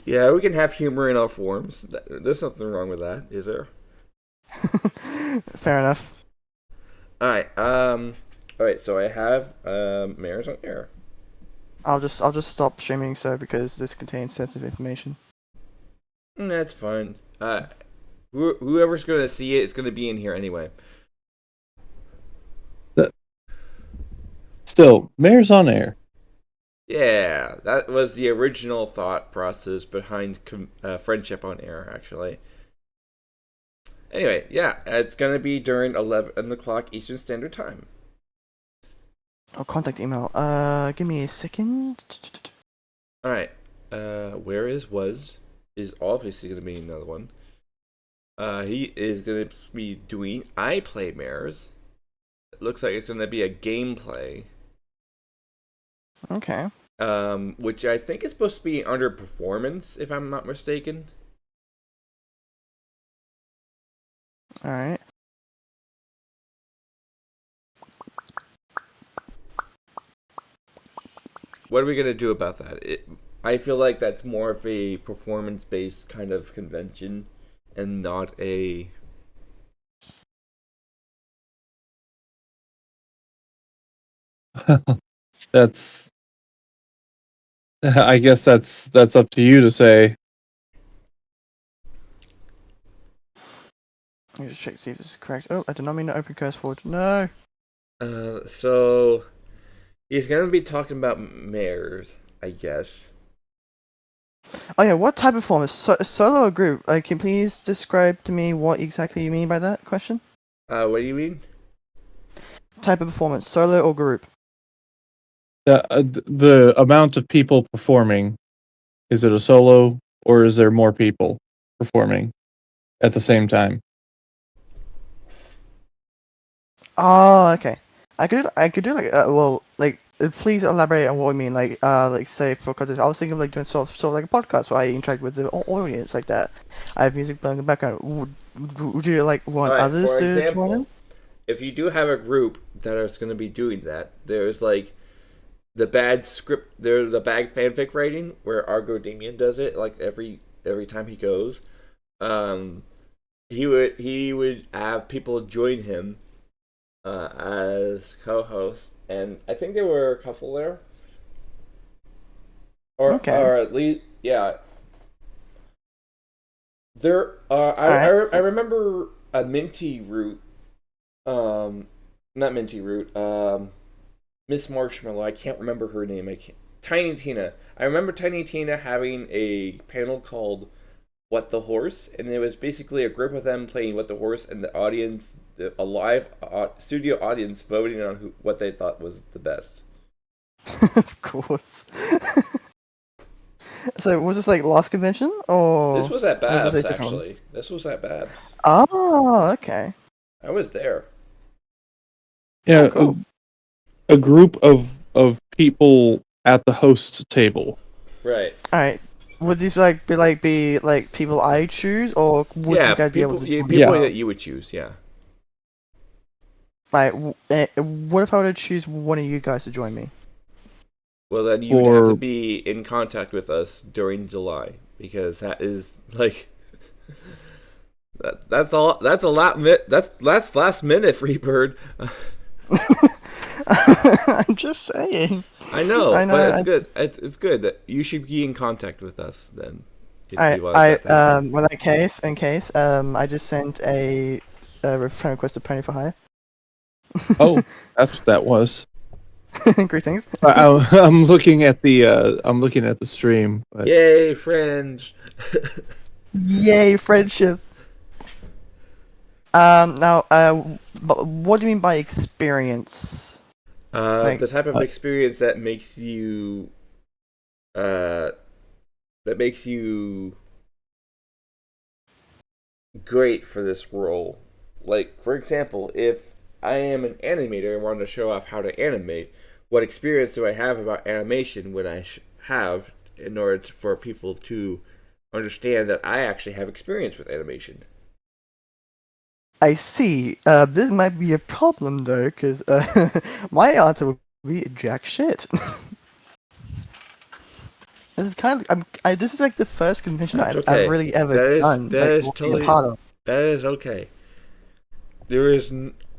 Yeah, we can have humor in all forms. There's nothing wrong with that, is there?
Fair enough.
Alright, so I have Mayor's on Air.
I'll just stop streaming so because this contains sensitive information.
That's fine. Whoever's gonna see it is gonna be in here anyway.
Still, Mayor's on air.
Yeah, that was the original thought process behind Friendship on Air, actually. Anyway, yeah, it's gonna be during 11 o'clock Eastern Standard Time.
Oh, contact email. Give me a second.
All right. Where is was is obviously gonna be another one. He is gonna be doing I Play Mares. It looks like it's gonna be a gameplay.
Okay.
Which I think is supposed to be under performance, if I'm not mistaken.
All right.
What are we gonna do about that? I feel like that's more of a performance-based kind of convention, and not a.
That's. I guess that's up to you to say.
Let me just check to see if this is correct. Oh, I did not mean to open CurseForge. No.
So he's gonna be talking about mares, I guess.
Oh yeah, what type of form is solo or group? Can you please describe to me what exactly you mean by that question?
What do you mean?
Type of performance, solo or group?
The amount of people performing, is it a solo or is there more people performing at the same time?
Oh, okay. I could do please elaborate on what you mean. Say for context, I was thinking of like doing sort of like a podcast where I interact with the audience like that. I have music playing in the background. Would you like want
Alright,
others
for
to
example,
join in?
if you do have a group that is going to be doing that, there's like the bad script, there's the bad fanfic writing where Argo Damien does it like every time he goes. He would have people join him as co-hosts, and I think there were a couple there, or at least yeah. There, I remember a Minty Root, not Minty Root, Miss Marshmallow. I can't remember her name. Tiny Tina. I remember Tiny Tina having a panel called "What the Horse," and it was basically a group of them playing "What the Horse," and the audience, a live studio audience, voting on what they thought was the best.
Of course. So was this like last convention or?
This was at
was
Babs,
this a different one?
actually. This was at Babs.
Oh, okay.
I was there.
Yeah,
cool.
a group of people at the host table.
Right.
All right. Would these be people I choose, or would you guys be able to join?
People that you would choose, yeah.
Like, what if I were to choose one of you guys to join me?
Well, then you would have to be in contact with us during July, because that is like that's all. That's a lot. That's last minute, Freebird.
I'm just saying.
I know, but it's good. It's good that you should be in contact with us then.
In case, I just sent a friend request to Pony for Hire.
Oh, that's what that was.
Greetings.
I'm looking at the stream. But...
Yay, friends!
Yay, friendship. Now, what do you mean by experience?
The type of experience that makes you, great for this role. Like, for example, if I am an animator and wanted to show off how to animate, what experience do I have about animation would I have in order for people to understand that I actually have experience with animation?
I see. This might be a problem though, because my answer would be jack shit. This is kind of this is like the first convention I've really ever done.
That is totally part of. That is okay. There is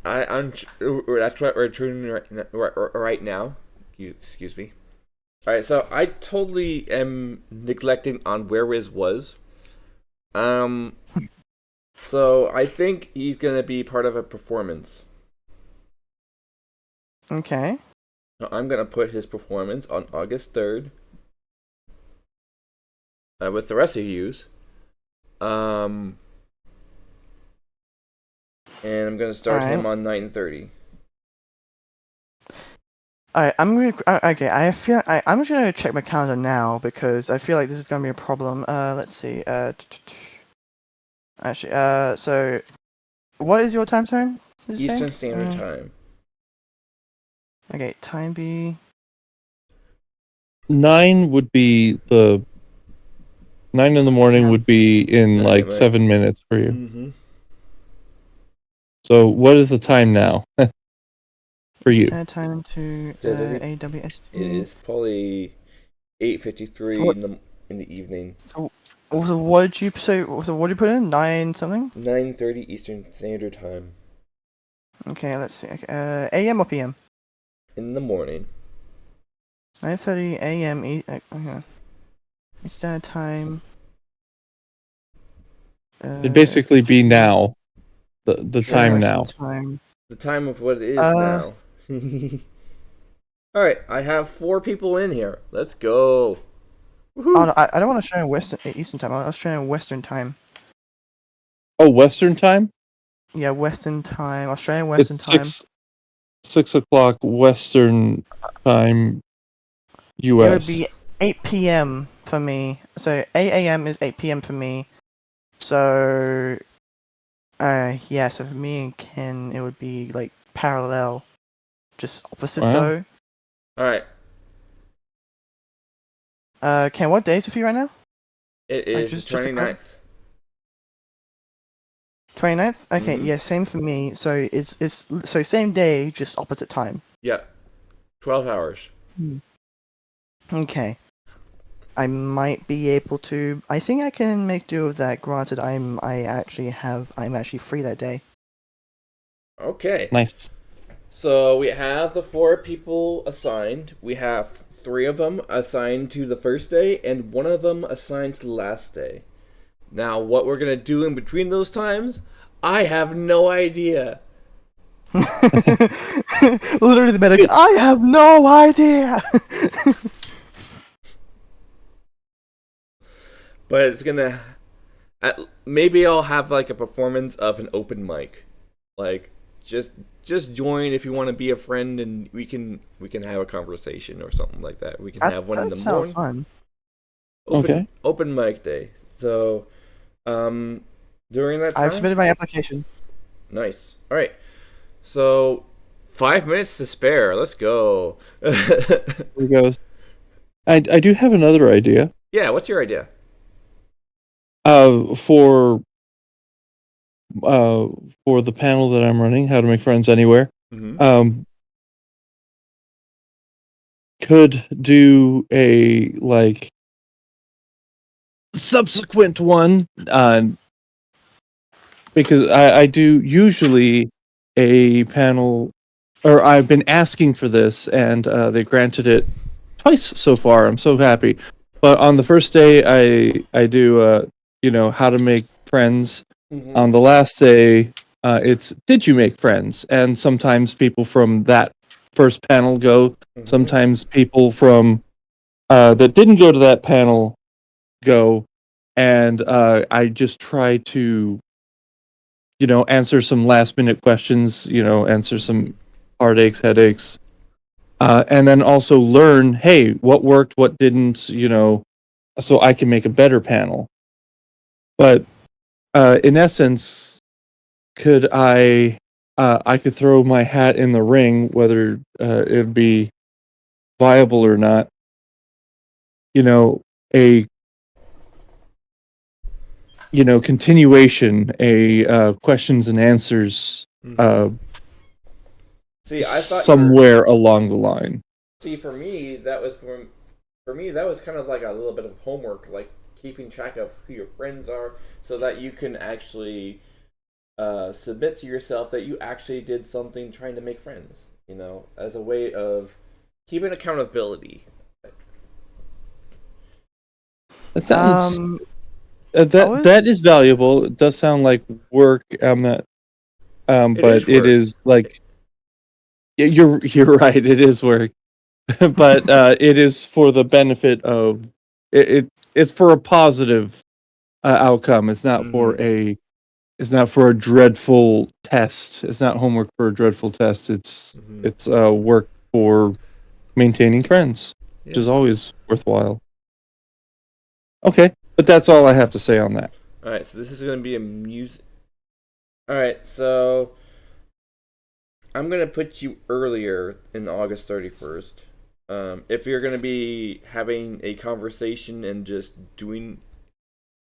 that's what we're doing right now. Excuse me. All right, so I totally am neglecting on where Riz was. Um, so I think he's gonna be part of a performance.
Okay.
So I'm gonna put his performance on August 3rd, with the rest of yous. Um, and I'm gonna start him
Alright.
on 9:30.
Alright, I'm gonna. Okay, I'm just gonna check my calendar now because I feel like this is gonna be a problem. Let's see. Actually, so what is your time zone? Did you say?
Eastern Standard Time.
Okay, time be
9 would be the 9 in the morning
Yeah.
would be in like
Right.
7 minutes for you.
Mm-hmm.
So what is the time now for you?
Standard time to
Does it-
AWST.
It is probably 8:53
So what-
in the evening.
Also, what did you put in? 9 something?
9:30 Eastern Standard Time
Okay, let's see. Okay, AM or PM?
in the morning.
9:30 AM. Okay. Standard time.
It'd basically be now. The time now.
Time.
The time of what it is
Uh,
now. All right, I have 4 people in here. Let's go. Woohoo.
Oh, no, I don't want to show in Eastern time. I was trying Western time.
Oh, Western time?
Yeah, Western time. Australian Western
It's
time.
6 o'clock Western time,
It would
US.
be 8 p.m. for me. So 8 a.m. is 8 p.m. for me. So, yeah. So for me and Ken, it would be like parallel, just opposite
Wow.
though.
All right,
Ken, what day is it for you right now?
it
Like,
is
just
the
to
29th.
29th? Okay,
Mhm.
yeah, same for me. So it's so same day, just opposite time.
Yeah, 12 hours.
Okay. I might be able to. I think I can make do with that. Granted, I'm actually free that day.
Okay.
Nice.
So we have the 4 people assigned. We have 3 of them assigned to the first day, and 1 of them assigned to the last day. Now, what we're gonna do in between those times, I have no idea.
Literally, the medic. I have no idea.
But it's gonna. Maybe I'll have like a performance of an open mic, like just join if you want to be a friend, and we can have a conversation or something like that. We can have one in the
sound
morning.
fun.
Okay.
Open mic day. So, during that time,
I've submitted my application.
nice. All right. So, 5 minutes to spare. Let's go.
Here goes. I do have another idea.
Yeah. What's your idea?
For the panel that I'm running, How to Make Friends Anywhere,
Mm-hmm.
could do a like subsequent one, because I do usually a panel, or I've been asking for this, and they granted it twice so far. I'm so happy. But on the first day, I do how to make friends.
Mm-hmm.
On the last day, it's did you make friends? And sometimes people from that first panel go.
Mm-hmm.
Sometimes people from that didn't go to that panel go, and I just try to answer some last minute questions. Answer some heartaches, headaches, and then also learn. Hey, what worked, what didn't? So I can make a better panel. But in essence, could I could throw my hat in the ring, whether it'd be viable or not. A continuation, a questions and answers,
See, I thought
somewhere along the line.
See, for me, that was kind of like a little bit of homework, like keeping track of who your friends are, so that you can actually submit to yourself that you actually did something trying to make friends. As a way of keeping accountability.
That sounds
I
that
was
that is valuable. It does sound like work. I'm not,
It is
but it
work.
is like you're right. It is work, but it is for the benefit of it's for a positive outcome. It's not for a it's not for a dreadful test. It's not homework for a dreadful test. It's work for maintaining friends, which is
Yeah.
always worthwhile. Okay, but that's all I have to say on that.
All right, so this is going to be a music. All right, so I'm going to put you earlier in August 31st. If you're going to be having a conversation and just doing.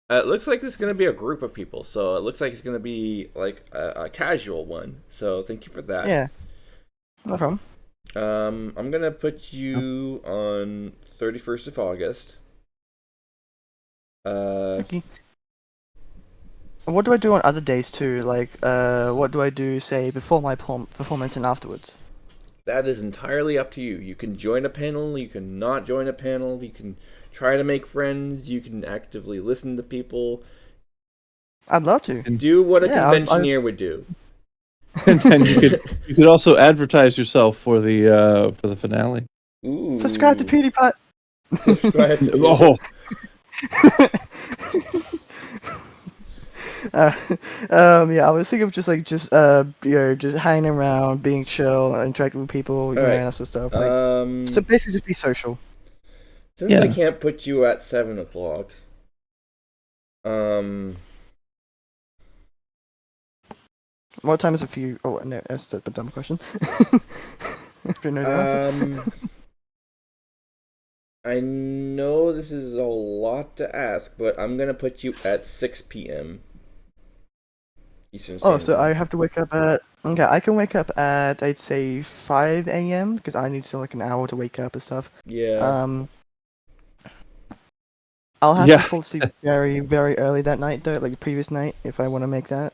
It looks like it's going to be a group of people, so it looks like it's going to be like a casual one. So thank you for that.
yeah, no problem.
I'm going to put you on 31st of August.
Okay. What do I do on other days too? Like, what do I do, say, before my performance and afterwards?
That is entirely up to you. You can join a panel, you can not join a panel, you can try to make friends, you can actively listen to people.
I'd love to.
Do what a
Yeah,
conventioneer would do.
And then you could also advertise yourself for the finale.
Ooh.
Subscribe to PewDiePie.
Subscribe to
Oh,
Yeah, I was thinking of just just hanging around, being chill, interacting with people,
All right.
and that sort of stuff. Like, so basically, just be social.
Since I
Yeah.
can't put you at 7 o'clock,
What time is it for you? Oh no, that's a dumb question. I don't know the answer.
I know this is a lot to ask, but I'm gonna put you at 6 p.m. Eastern Standard
Oh, so I
Time.
have to wake up at. Okay, I can wake up at, I'd say, 5 a.m. because I need still like an hour to wake up and stuff.
Yeah.
I'll have
Yeah.
to fall asleep very, very early that night though, like the previous night, if I want to make that.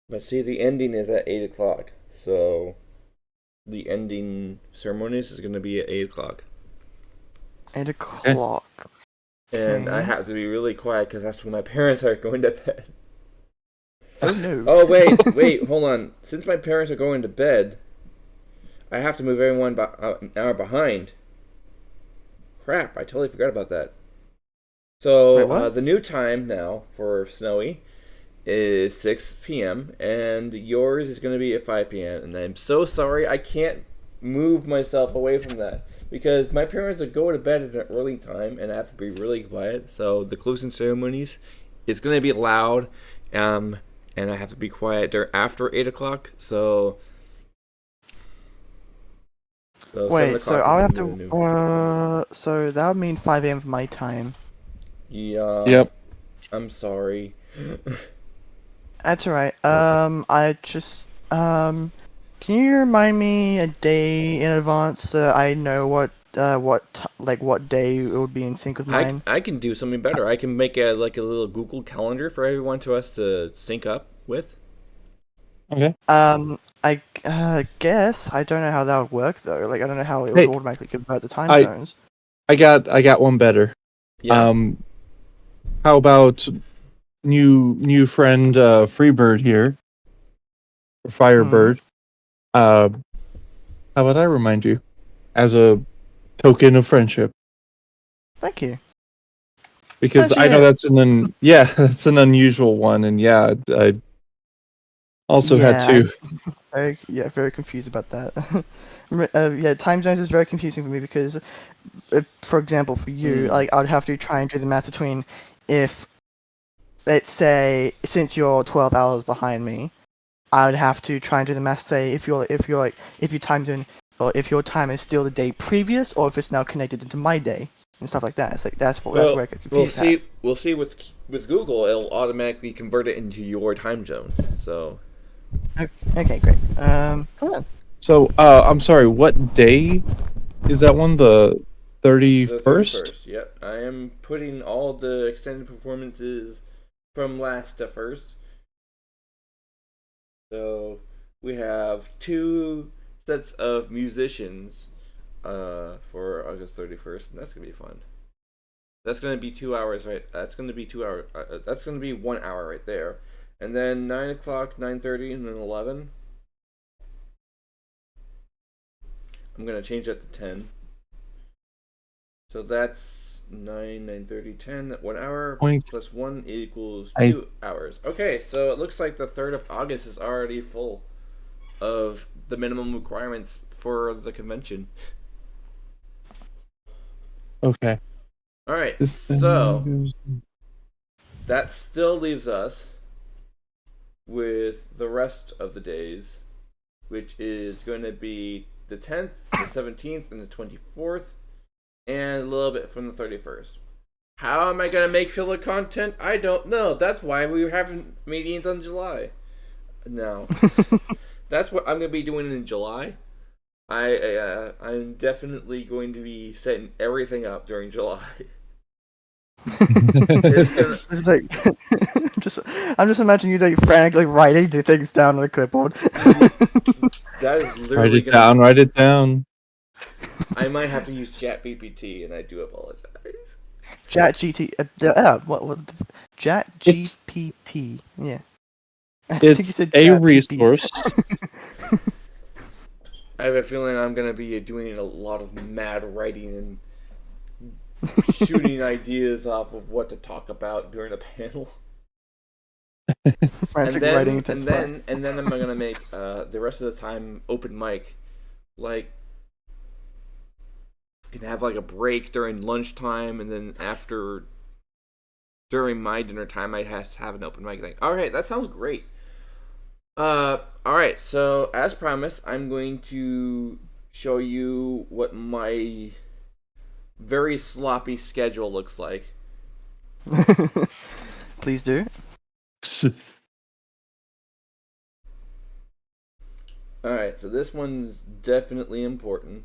But see, the ending is at 8 o'clock, so the ending ceremonies is gonna be at 8 o'clock.
8 o'clock.
And I
Okay.
have to be really quiet because that's when my parents are going to bed.
Oh no.
Oh wait, hold on. Since my parents are going to bed, I have to move everyone an hour behind. Crap! I totally forgot about that. So
Wait, what?
the new time now for Snowy is 6 p.m. and yours is going to be at 5 p.m. And I'm so sorry I can't move myself away from that because my parents are going to bed at an early time and I have to be really quiet. So the closing ceremonies is going to be loud, and I have to be quiet after 8 o'clock. So
Wait,
7
so
o'clock
I'll
is
have
the new.
to. So that would mean 5 a.m. for my time.
Yeah.
Yep.
I'm sorry.
That's alright. I just. Can you remind me a day in advance so I know what day it would be in sync with mine?
I can do something better. I can make a little Google Calendar for everyone to us to sync up with.
Okay.
I guess I don't know how that would work though. Like I don't know how it
Hey,
would automatically convert the time
I-
zones.
I got one better.
Yeah.
How about new friend Freebird here, or Firebird? How about I remind you, as a token of friendship,
Thank you.
because
Oh,
I know
shit.
that's an unusual one, and yeah, I also had
Yeah,
to.
very confused about that. Yeah, time zones is very confusing for me because, for example, for you, like I'd have to try and do the math between if, let's say, since you're 12 hours behind me, I would have to try and do the math. Say if your time zone or if your time is still the day previous or if it's now connected into my day and stuff like that. It's like that's where I get confused.
We'll see with Google. It'll automatically convert it into your time zone. So.
Okay, great. Come on.
So, I'm sorry. What day is that one? The 31st.
31st, yep. I am putting all the extended performances from last to first. So we have 2 sets of musicians for August 31st, and that's gonna be fun. That's gonna be 2 hours, right? That's gonna be 2 hours. That's gonna be 1 hour right there, and then 9 o'clock, 9:30, and then 11. I'm gonna change that to 10. So that's 9, 9:30, 10. 1 hour
Oink.
plus 1 equals
I-
2 hours. Okay, so it looks like the 3rd of August is already full of the minimum requirements for the convention.
Okay.
All right,
This
so
goes-
that still leaves us with the rest of the days, which is going to be the 10th, the 17th, and the 24th, and a little bit from the 31st. How am I going to make filler content? I don't know. That's why we were having meetings on July. No. That's what I'm going to be doing in July. I'm definitely going to be setting everything up during July. It's
It's like, I'm just imagining you like frantically writing the things down on the clipboard.
That is
Write
literally
it
going
down.
to
Write it down.
I might have to use ChatGPT, and I do apologize.
Chat GT. What? Chat
It's-
GPT. Yeah. I think you
It's
said
a
chat PP.
resource.
I have a feeling I'm going to be doing a lot of mad writing and shooting ideas off of what to talk about during a panel.
Frantic writing intense posts.
and then I'm going to make the rest of the time open mic. Like, you can have like a break during lunchtime, and then during my dinner time, I have to have an open mic thing. All right, that sounds great. All right, so as promised, I'm going to show you what my very sloppy schedule looks like.
Please do.
Just-
All right, so this one's definitely important.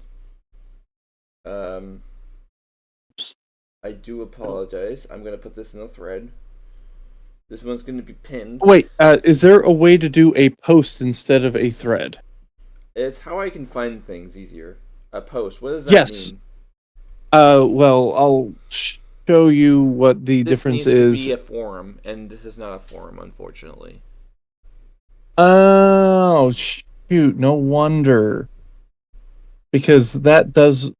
I do apologize. I'm gonna put this in a thread. This one's gonna be pinned.
Wait, is there a way to do a post instead of a thread?
It's how I can find things easier. A post. What does that
Yes.
mean?
Well, I'll show you what the
This
difference
needs
is.
to be a forum, and this is not a forum, unfortunately.
Oh, shoot, no wonder. Because that does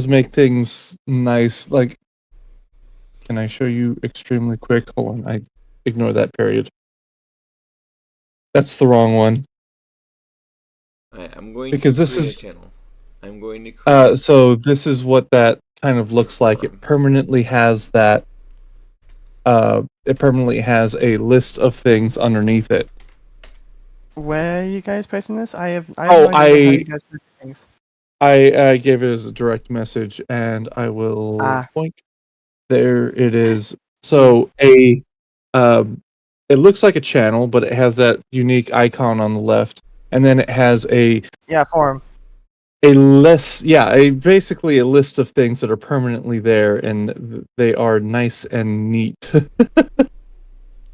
make things nice. Like, can I show you extremely quick? Hold on, I ignore that period. That's the wrong one.
Alright, I'm going
Because
to
this
create
is-
a channel. I'm going to create
So this is what that kind of looks like. It permanently has that. It permanently has a list of things underneath it.
Where are you guys posting this? I have
Oh,
no idea how you guys post things.
I gave it as a direct message, and I will point. There it is. So it looks like a channel, but it has that unique icon on the left, and then it has
Yeah, forum.
basically a list of things that are permanently there, and they are nice and neat.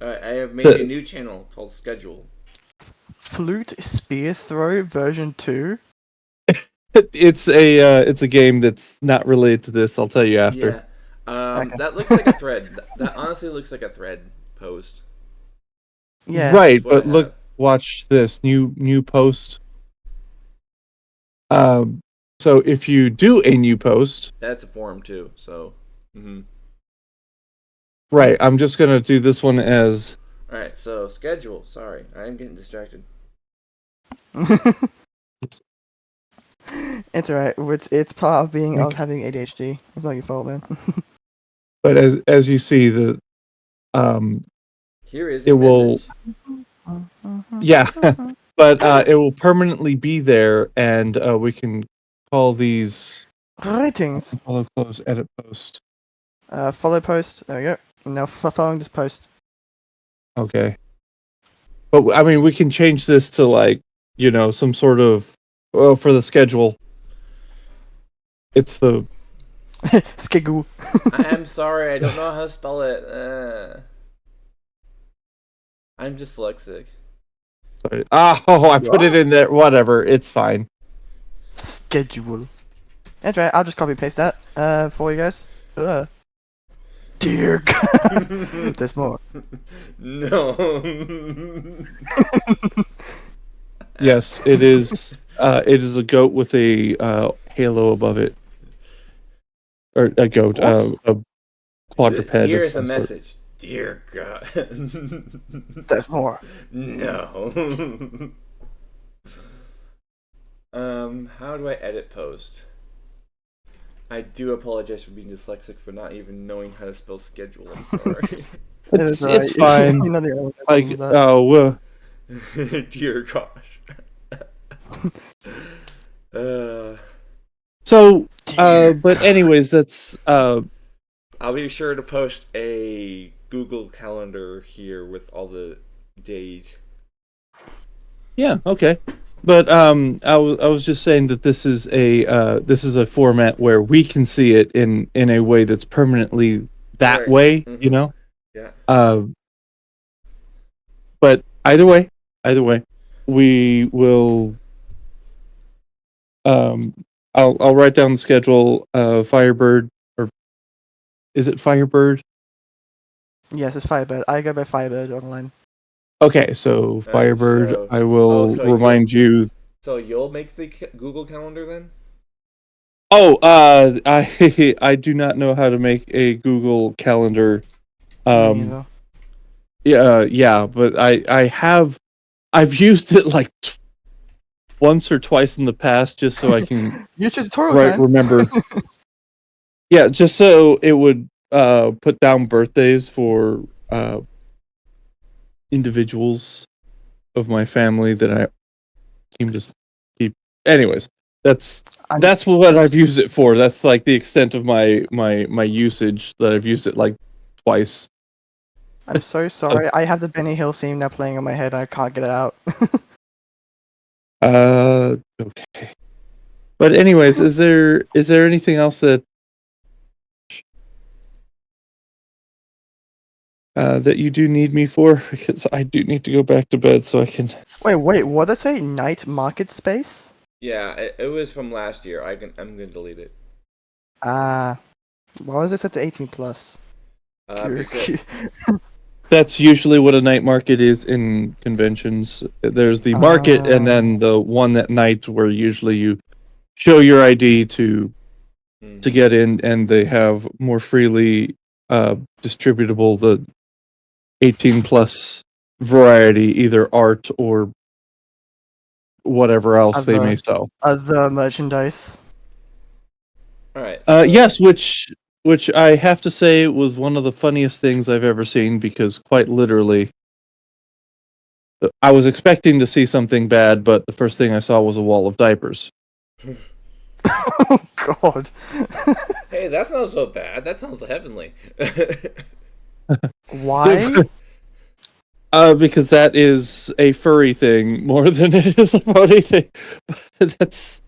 Alright, I have made a new channel called Schedule.
Flute Spear Throw version 2.
It's a game that's not related to this. I'll tell you after.
Yeah.
Okay.
That looks like a thread. That honestly looks like a thread post.
Yeah.
Right,
That's what
but
I
look,
have.
watch this new post. So if you do a new post,
That's a forum too, so.
right, I'm just gonna do this one as
Alright, so schedule. Sorry, I'm getting distracted.
It's alright. It's part of being of having ADHD. It's not your fault, man.
but as you see the
Here is
It
a
will-
message.
yeah, but it will permanently be there, and we can call these
Ratings.
follow, close, edit, post.
Follow post. There we go. Now following this post.
Okay, but I mean we can change this to like some sort of for the schedule. It's the
Skigoo.
I am sorry, I don't know how to spell it. I'm dyslexic.
I put it in there. Whatever, it's fine.
Schedule. That's right. I'll just copy and paste that for you guys. Dear God. There's more.
No.
Yes, it is. It is a goat with a halo above it, or a goat,
What?
a quadruped.
Here's
of
a
some sort.
message. Dear God.
There's more.
No. How do I edit post? I do apologize for being dyslexic for not even knowing how to spell schedule. I'm sorry.
It's
alright.
fine.
You're not the only one
Like,
with that.
oh,
Dear gosh.
so,
Dear
but anyways, that's
I'll be sure to post a Google Calendar here with all the date.
yeah, okay. But I was just saying that this is a format where we can see it in a way that's permanently that
Right.
way,
Mhm.
you know.
Yeah.
But either way, we will. I'll write down the schedule. Firebird, or is it Firebird?
Yes, it's Firebird. I go by Firebird online.
Okay, so Firebird.
so-
I will
so
remind you.
So you'll make the Google Calendar then?
Oh, I I do not know how to make a Google Calendar.
Me neither.
Yeah, but I've used it like once or twice in the past just so I can
Use tutorial time.
remember. Yeah, just so it would put down birthdays for individuals of my family that I can just keep. Anyways, that's what I've used it for. That's like the extent of my usage, that I've used it like twice.
I'm so sorry. I have the Benny Hill theme now playing in my head and I can't get it out.
Okay. But anyways, is there anything else that that you do need me for? Because I do need to go back to bed so I can.
Wait, what did I say? Night market space?
Yeah, it was from last year. I'm gonna delete it.
Why was it set to 18 plus?
Because,
That's usually what a night market is in conventions. There's the market, and then the one at night where usually you show your ID to get in, and they have more freely distributable the 18 plus variety, either art or whatever else they may sell.
Other merchandise.
all right.
Yes, which I have to say was one of the funniest things I've ever seen, because quite literally, I was expecting to see something bad, but the first thing I saw was a wall of diapers.
Oh God.
Hey, that's not so bad. That sounds heavenly.
Why?
Because that is a furry thing more than it is a body thing. That's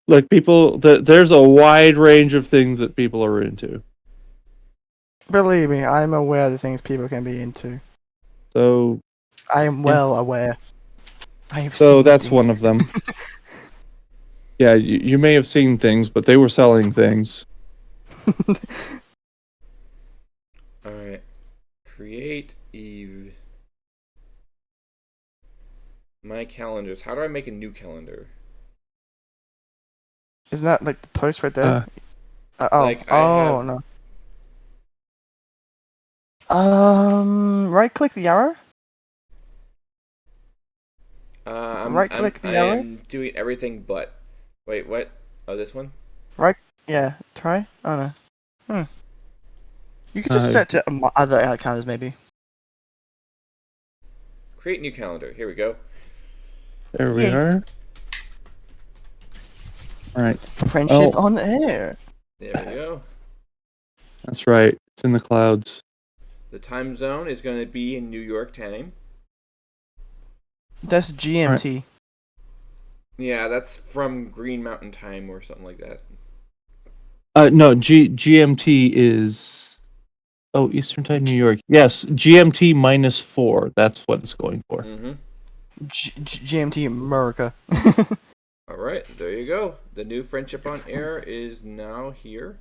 like people. There's a wide range of things that people are into.
Believe me, I'm aware of the things people can be into.
So
I am well aware. I have
so
seen
that's
things.
one of them. Yeah, you may have seen things, but they were selling things.
All right. Create Eve. My calendars. How do I make a new calendar?
Isn't that like the post right there?
Like, I have-
No. Right click the arrow. Right-click the arrow?
I'm doing everything but. Wait, what? Oh, this one?
Yeah, try. Oh no. You could just set to other calendars maybe.
Create new calendar. Here we go.
There we
Yay.
are. All right,
Friendship on air.
There we go.
that's right. It's in the clouds.
The time zone is going to be in New York time.
That's GMT.
Yeah, that's from Green Mountain time or something like that.
No, GMT is. Oh, Eastern Time, New York. Yes, GMT -4. That's what it's going for.
Mm-hmm.
GMT America.
All right, there you go. The new Friendship on Air is now here.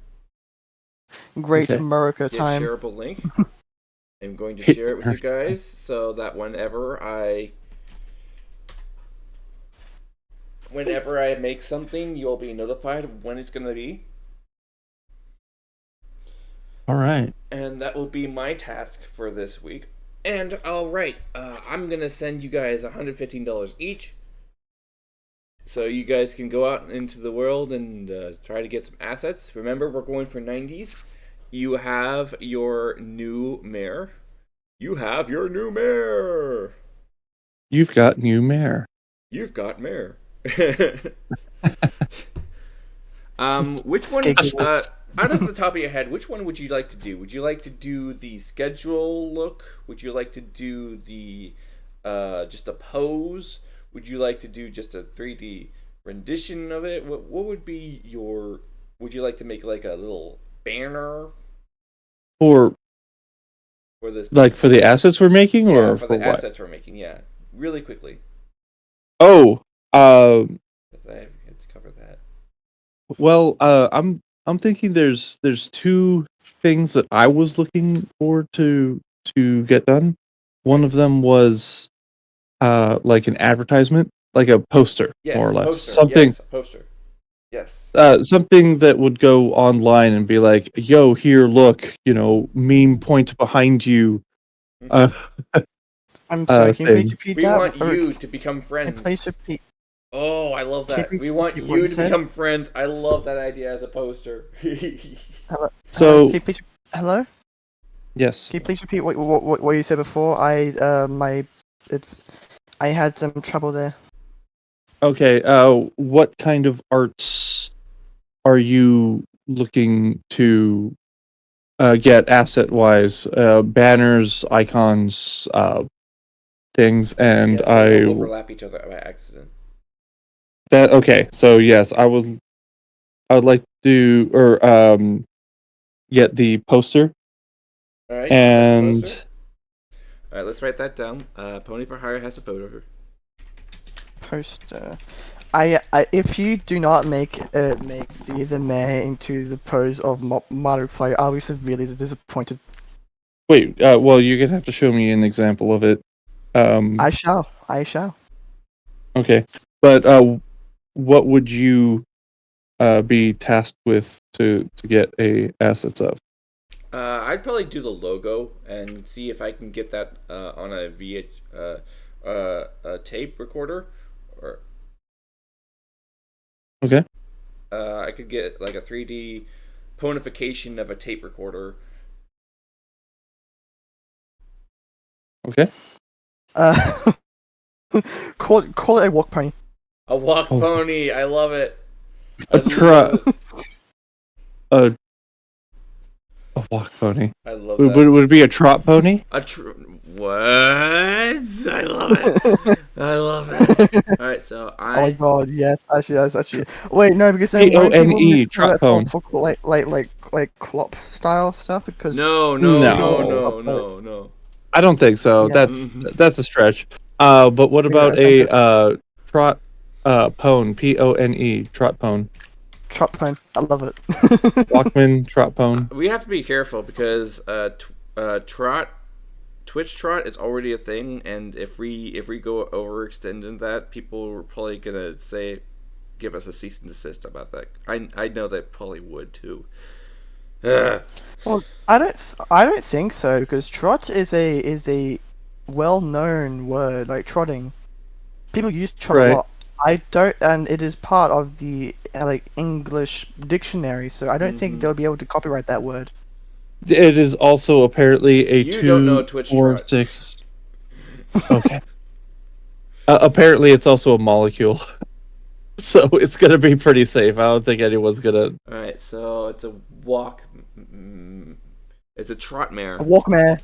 Great
Okay.
America
Get
time.
shareable link. I'm going to share it with you guys so that whenever I make something, you'll be notified of when it's going to be.
All right.
And that will be my task for this week. And all right, I'm going to send you guys $115 each. So you guys can go out into the world and try to get some assets. Remember, we're going for 90s. You have your new mayor. You have your new mayor.
You've got new mayor.
You've got mayor. Which one? Out of the top of your head, which one would you like to do? Would you like to do the schedule look? Would you like to do the just a pose? Would you like to do just a 3D rendition of it? What would be your? Would you like to make like a little banner
For
for this?
like for the assets we're making,
Yeah,
or
for
for
the
what?
assets we're making? Yeah, really quickly.
Oh,
'Cause I have to cover that.
well, I'm thinking there's two things that I was looking forward to get done. One of them was like an advertisement, like a poster,
Yes,
more or less.
poster.
Something
Yes, poster. Yes.
something that would go online and be like, "Yo, here, look, meme point behind you." Uh,
I'm sorry, can you please
thing.
repeat
We
that?
want
Or
you to become
can you
friends.
please repeat?
Oh, I love
Can you
that.
please
We want
repeat what
you
you
to
said?
become friends. I love that idea as a poster.
Hello?
So
Can you please, hello?
yes,
Can you please repeat what you said before? I had some trouble there.
okay. What kind of arts are you looking to get asset wise? Banners, icons, things, and
Yeah, so they'll overlap each other by accident.
okay. So yes, I would like to get the poster
All right.
and
All right, let's write that down. Pony for Hire has a poster.
Poster. If you do not make the mayor into the pose of Modern Fire, I'll be severely disappointed.
wait. Well, you're gonna have to show me an example of it.
I shall.
Okay, but what would you be tasked with to get assets of?
I'd probably do the logo and see if I can get that on a a tape recorder, or
Okay.
I could get like a 3D ponification of a tape recorder.
Okay.
Call it a walk pony.
A walk
Oh.
pony. I love it.
A
I love
truck.
it.
A walk pony.
I love
Would,
that.
would it be a trot pony?
What? I love it. I love it. All right, so
Oh my
I.
god, yes, actually. Wait, no, because then won't people
P-O-N-E,
miss
truck
that
pone.
for like clop style stuff? Because
No.
I don't think so.
Yeah.
That's a stretch. But what about
Yeah,
a trot pone? P-O-N-E, trot pone.
trot pone, I love it.
Walkman, trot pone.
We have to be careful because Twitch trot is already a thing, and if we go overextend into that, people are probably gonna give us a cease and desist about that. I know they probably would too.
Well, I don't think so, because trot is a well-known word, like trotting. People use trot
Right.
a lot. I don't, and it is part of the like English dictionary, so I don't think they'll be able to copyright that word.
It is also apparently a
You don't know Twitch trot.
246. Okay. Apparently, it's also a molecule, so it's gonna be pretty safe. I don't think anyone's gonna.
All right, so it's a walk. It's a trot mare.
A walkmare,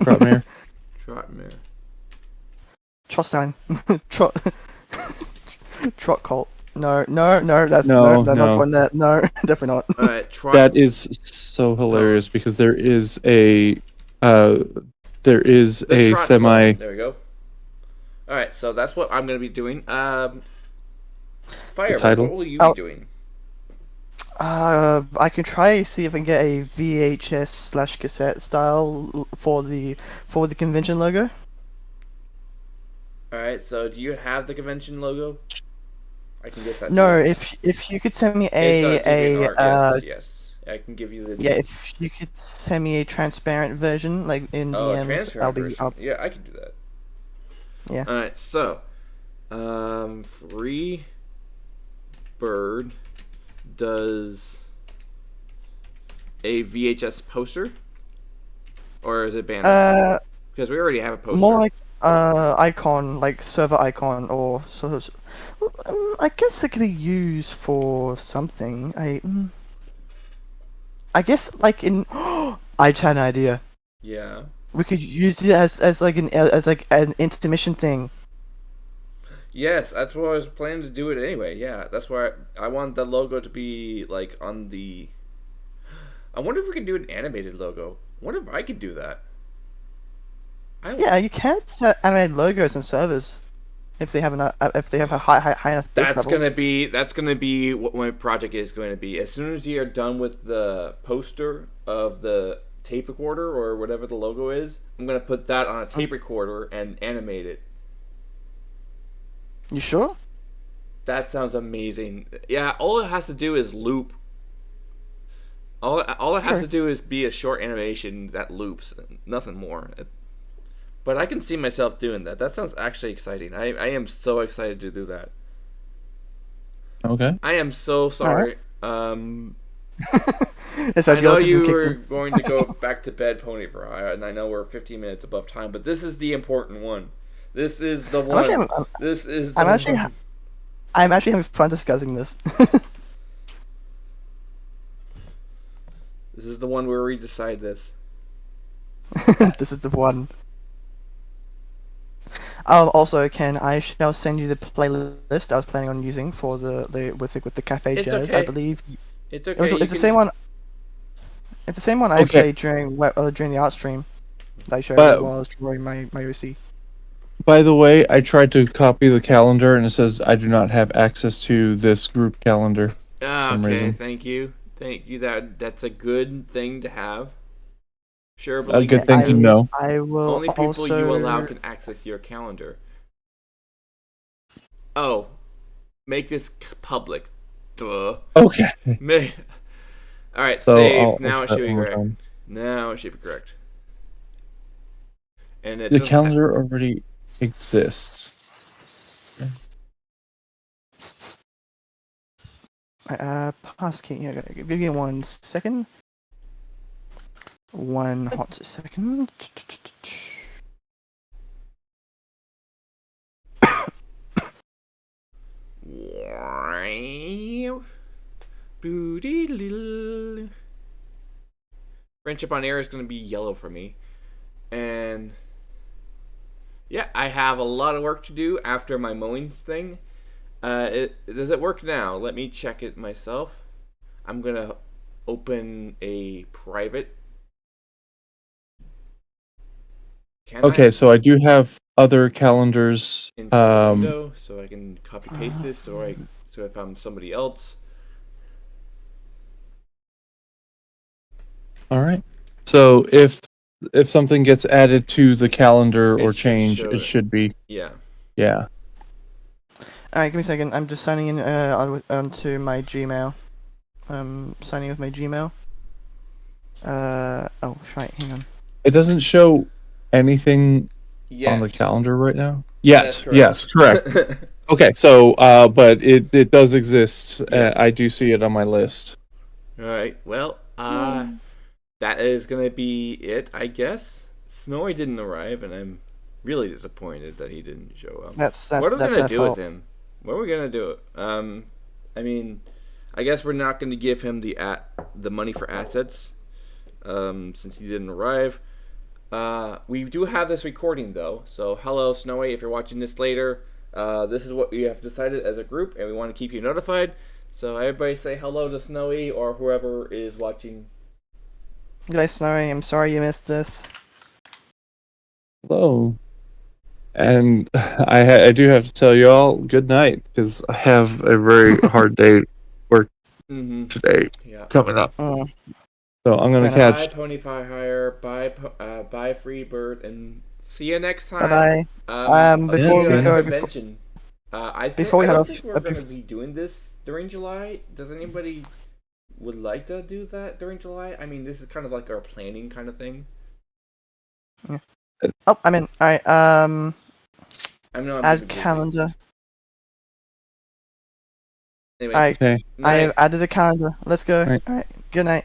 Trot mare.
Trot mare.
trot sign, trot, trot cult. No, that's
No,
not
no.
going there. No, definitely not.
All right, trot.
That is so hilarious because there is a
the trot
semi.
club. There we go. All right, so that's what I'm gonna be doing. Firebird,
title?
what will you
Oh.
be doing?
I can try see if I can get a VHS/cassette style for the convention logo.
Alright, so do you have the convention logo? I can get that.
No,
to you.
if you could send me
It's on DeviantArt,
yes,
yes. I can give you the.
yeah, if you could send me a transparent version like in DMs,
transparent version. Yeah, I can do that.
Yeah.
Alright, so. Free Bird does a VHS poster? Or is it banner? Because we already have a poster.
More like icon, like server icon, or sort of. I guess it could be used for something. I guess like in. I just had an idea.
Yeah.
We could use it as like an intermission thing.
Yes, that's what I was planning to do it anyway. Yeah, that's why I want the logo to be like on the. I wonder if we could do an animated logo. I wonder if I could do that.
Yeah, you can set animated logos and servers if they have a high enough base
That's
level.
gonna be what my project is going to be. As soon as you're done with the poster of the tape recorder or whatever the logo is, I'm gonna put that on a tape recorder and animate it.
You sure?
That sounds amazing. Yeah, all it has to do is loop. All it has
Sure.
to do is be a short animation that loops, nothing more. But I can see myself doing that. That sounds actually exciting. I am so excited to do that.
Okay.
I am so sorry.
It's
I
like the
know
autism
you
kicked
were
in.
going to go back to bed, Pony Fry, and I know we're 15 minutes above time, but this is the important one. This is the one. This is the
I'm actually
one.
I'm actually having fun discussing this.
This is the one where we decide this.
This is the one. Also, Ken, I shall send you the playlist I was planning on using for with the Cafe
It's
Jazz.
okay.
I believe
It's okay.
it's the same one. It's the same one I
Okay.
played during the art stream that I showed
But-
you while I was drawing my OC.
By the way, I tried to copy the calendar and it says I do not have access to this group calendar. some
Okay,
reason.
thank you. That's a good thing to have. Sure,
A
believe
good
me.
thing to know.
I will
Only people
also...
you allow can access your calendar. Oh, make this public. Duh.
Okay.
All right,
So
save.
I'll
Now it
try
should be
one more
correct.
time.
Now it should be correct. And it
The
doesn't
calendar already exists.
Passkey. Yeah, give me 1 second. 1 hot second.
Boo-dee-dee-dee. Friendship on Air is going to be yellow for me. And yeah, I have a lot of work to do after my mowings thing. Does it work now? Let me check it myself. I'm going to open a private. Can
Okay,
I?
so I do have other calendars.
In window, so I can copy paste this, so if I'm somebody else.
All right. So if something gets added to the calendar
It
or
should
change,
show
it
it.
should be
Yeah.
yeah.
Alright, give me a second. I'm just signing in onto my Gmail. Signing with my Gmail. Oh, shite, hang on.
It doesn't show anything on the calendar right now. Yet. Yes, correct. Okay, so but it does exist.
Yes.
I do see it on my list.
All right. Well, that is gonna be it, I guess. Snowy didn't arrive, and I'm really disappointed that he didn't show up.
That's
What are we
that's
gonna
their
do
fault.
with him? What are we gonna do? I mean, I guess we're not gonna give him the money for assets, since he didn't arrive. We do have this recording though, so hello Snowy, if you're watching this later. This is what we have decided as a group, and we want to keep you notified. So everybody say hello to Snowy or whoever is watching.
G'day, Snowy. I'm sorry you missed this.
Hello. And I do have to tell you all good night because I have a very hard day
Mm-hmm.
today
Yeah.
coming up.
Mm.
So I'm gonna
Fair
Bye,
catch.
Pony Fire Hire. Bye, Freebird, and see you next time.
Bye bye.
I'll see
Before
you
we
at
go,
the
before-
convention.
before we
I
head
don't
off,
think we're gonna be doing this during July. Does anybody would like to do that during July? I mean, this is kind of like our planning kind of thing.
Oh, I'm in. All right.
I know I'm
Add
super busy.
calendar.
Anyway,
All right.
Okay.
I
night.
have added a calendar. Let's go.
Right.
All right. Good night.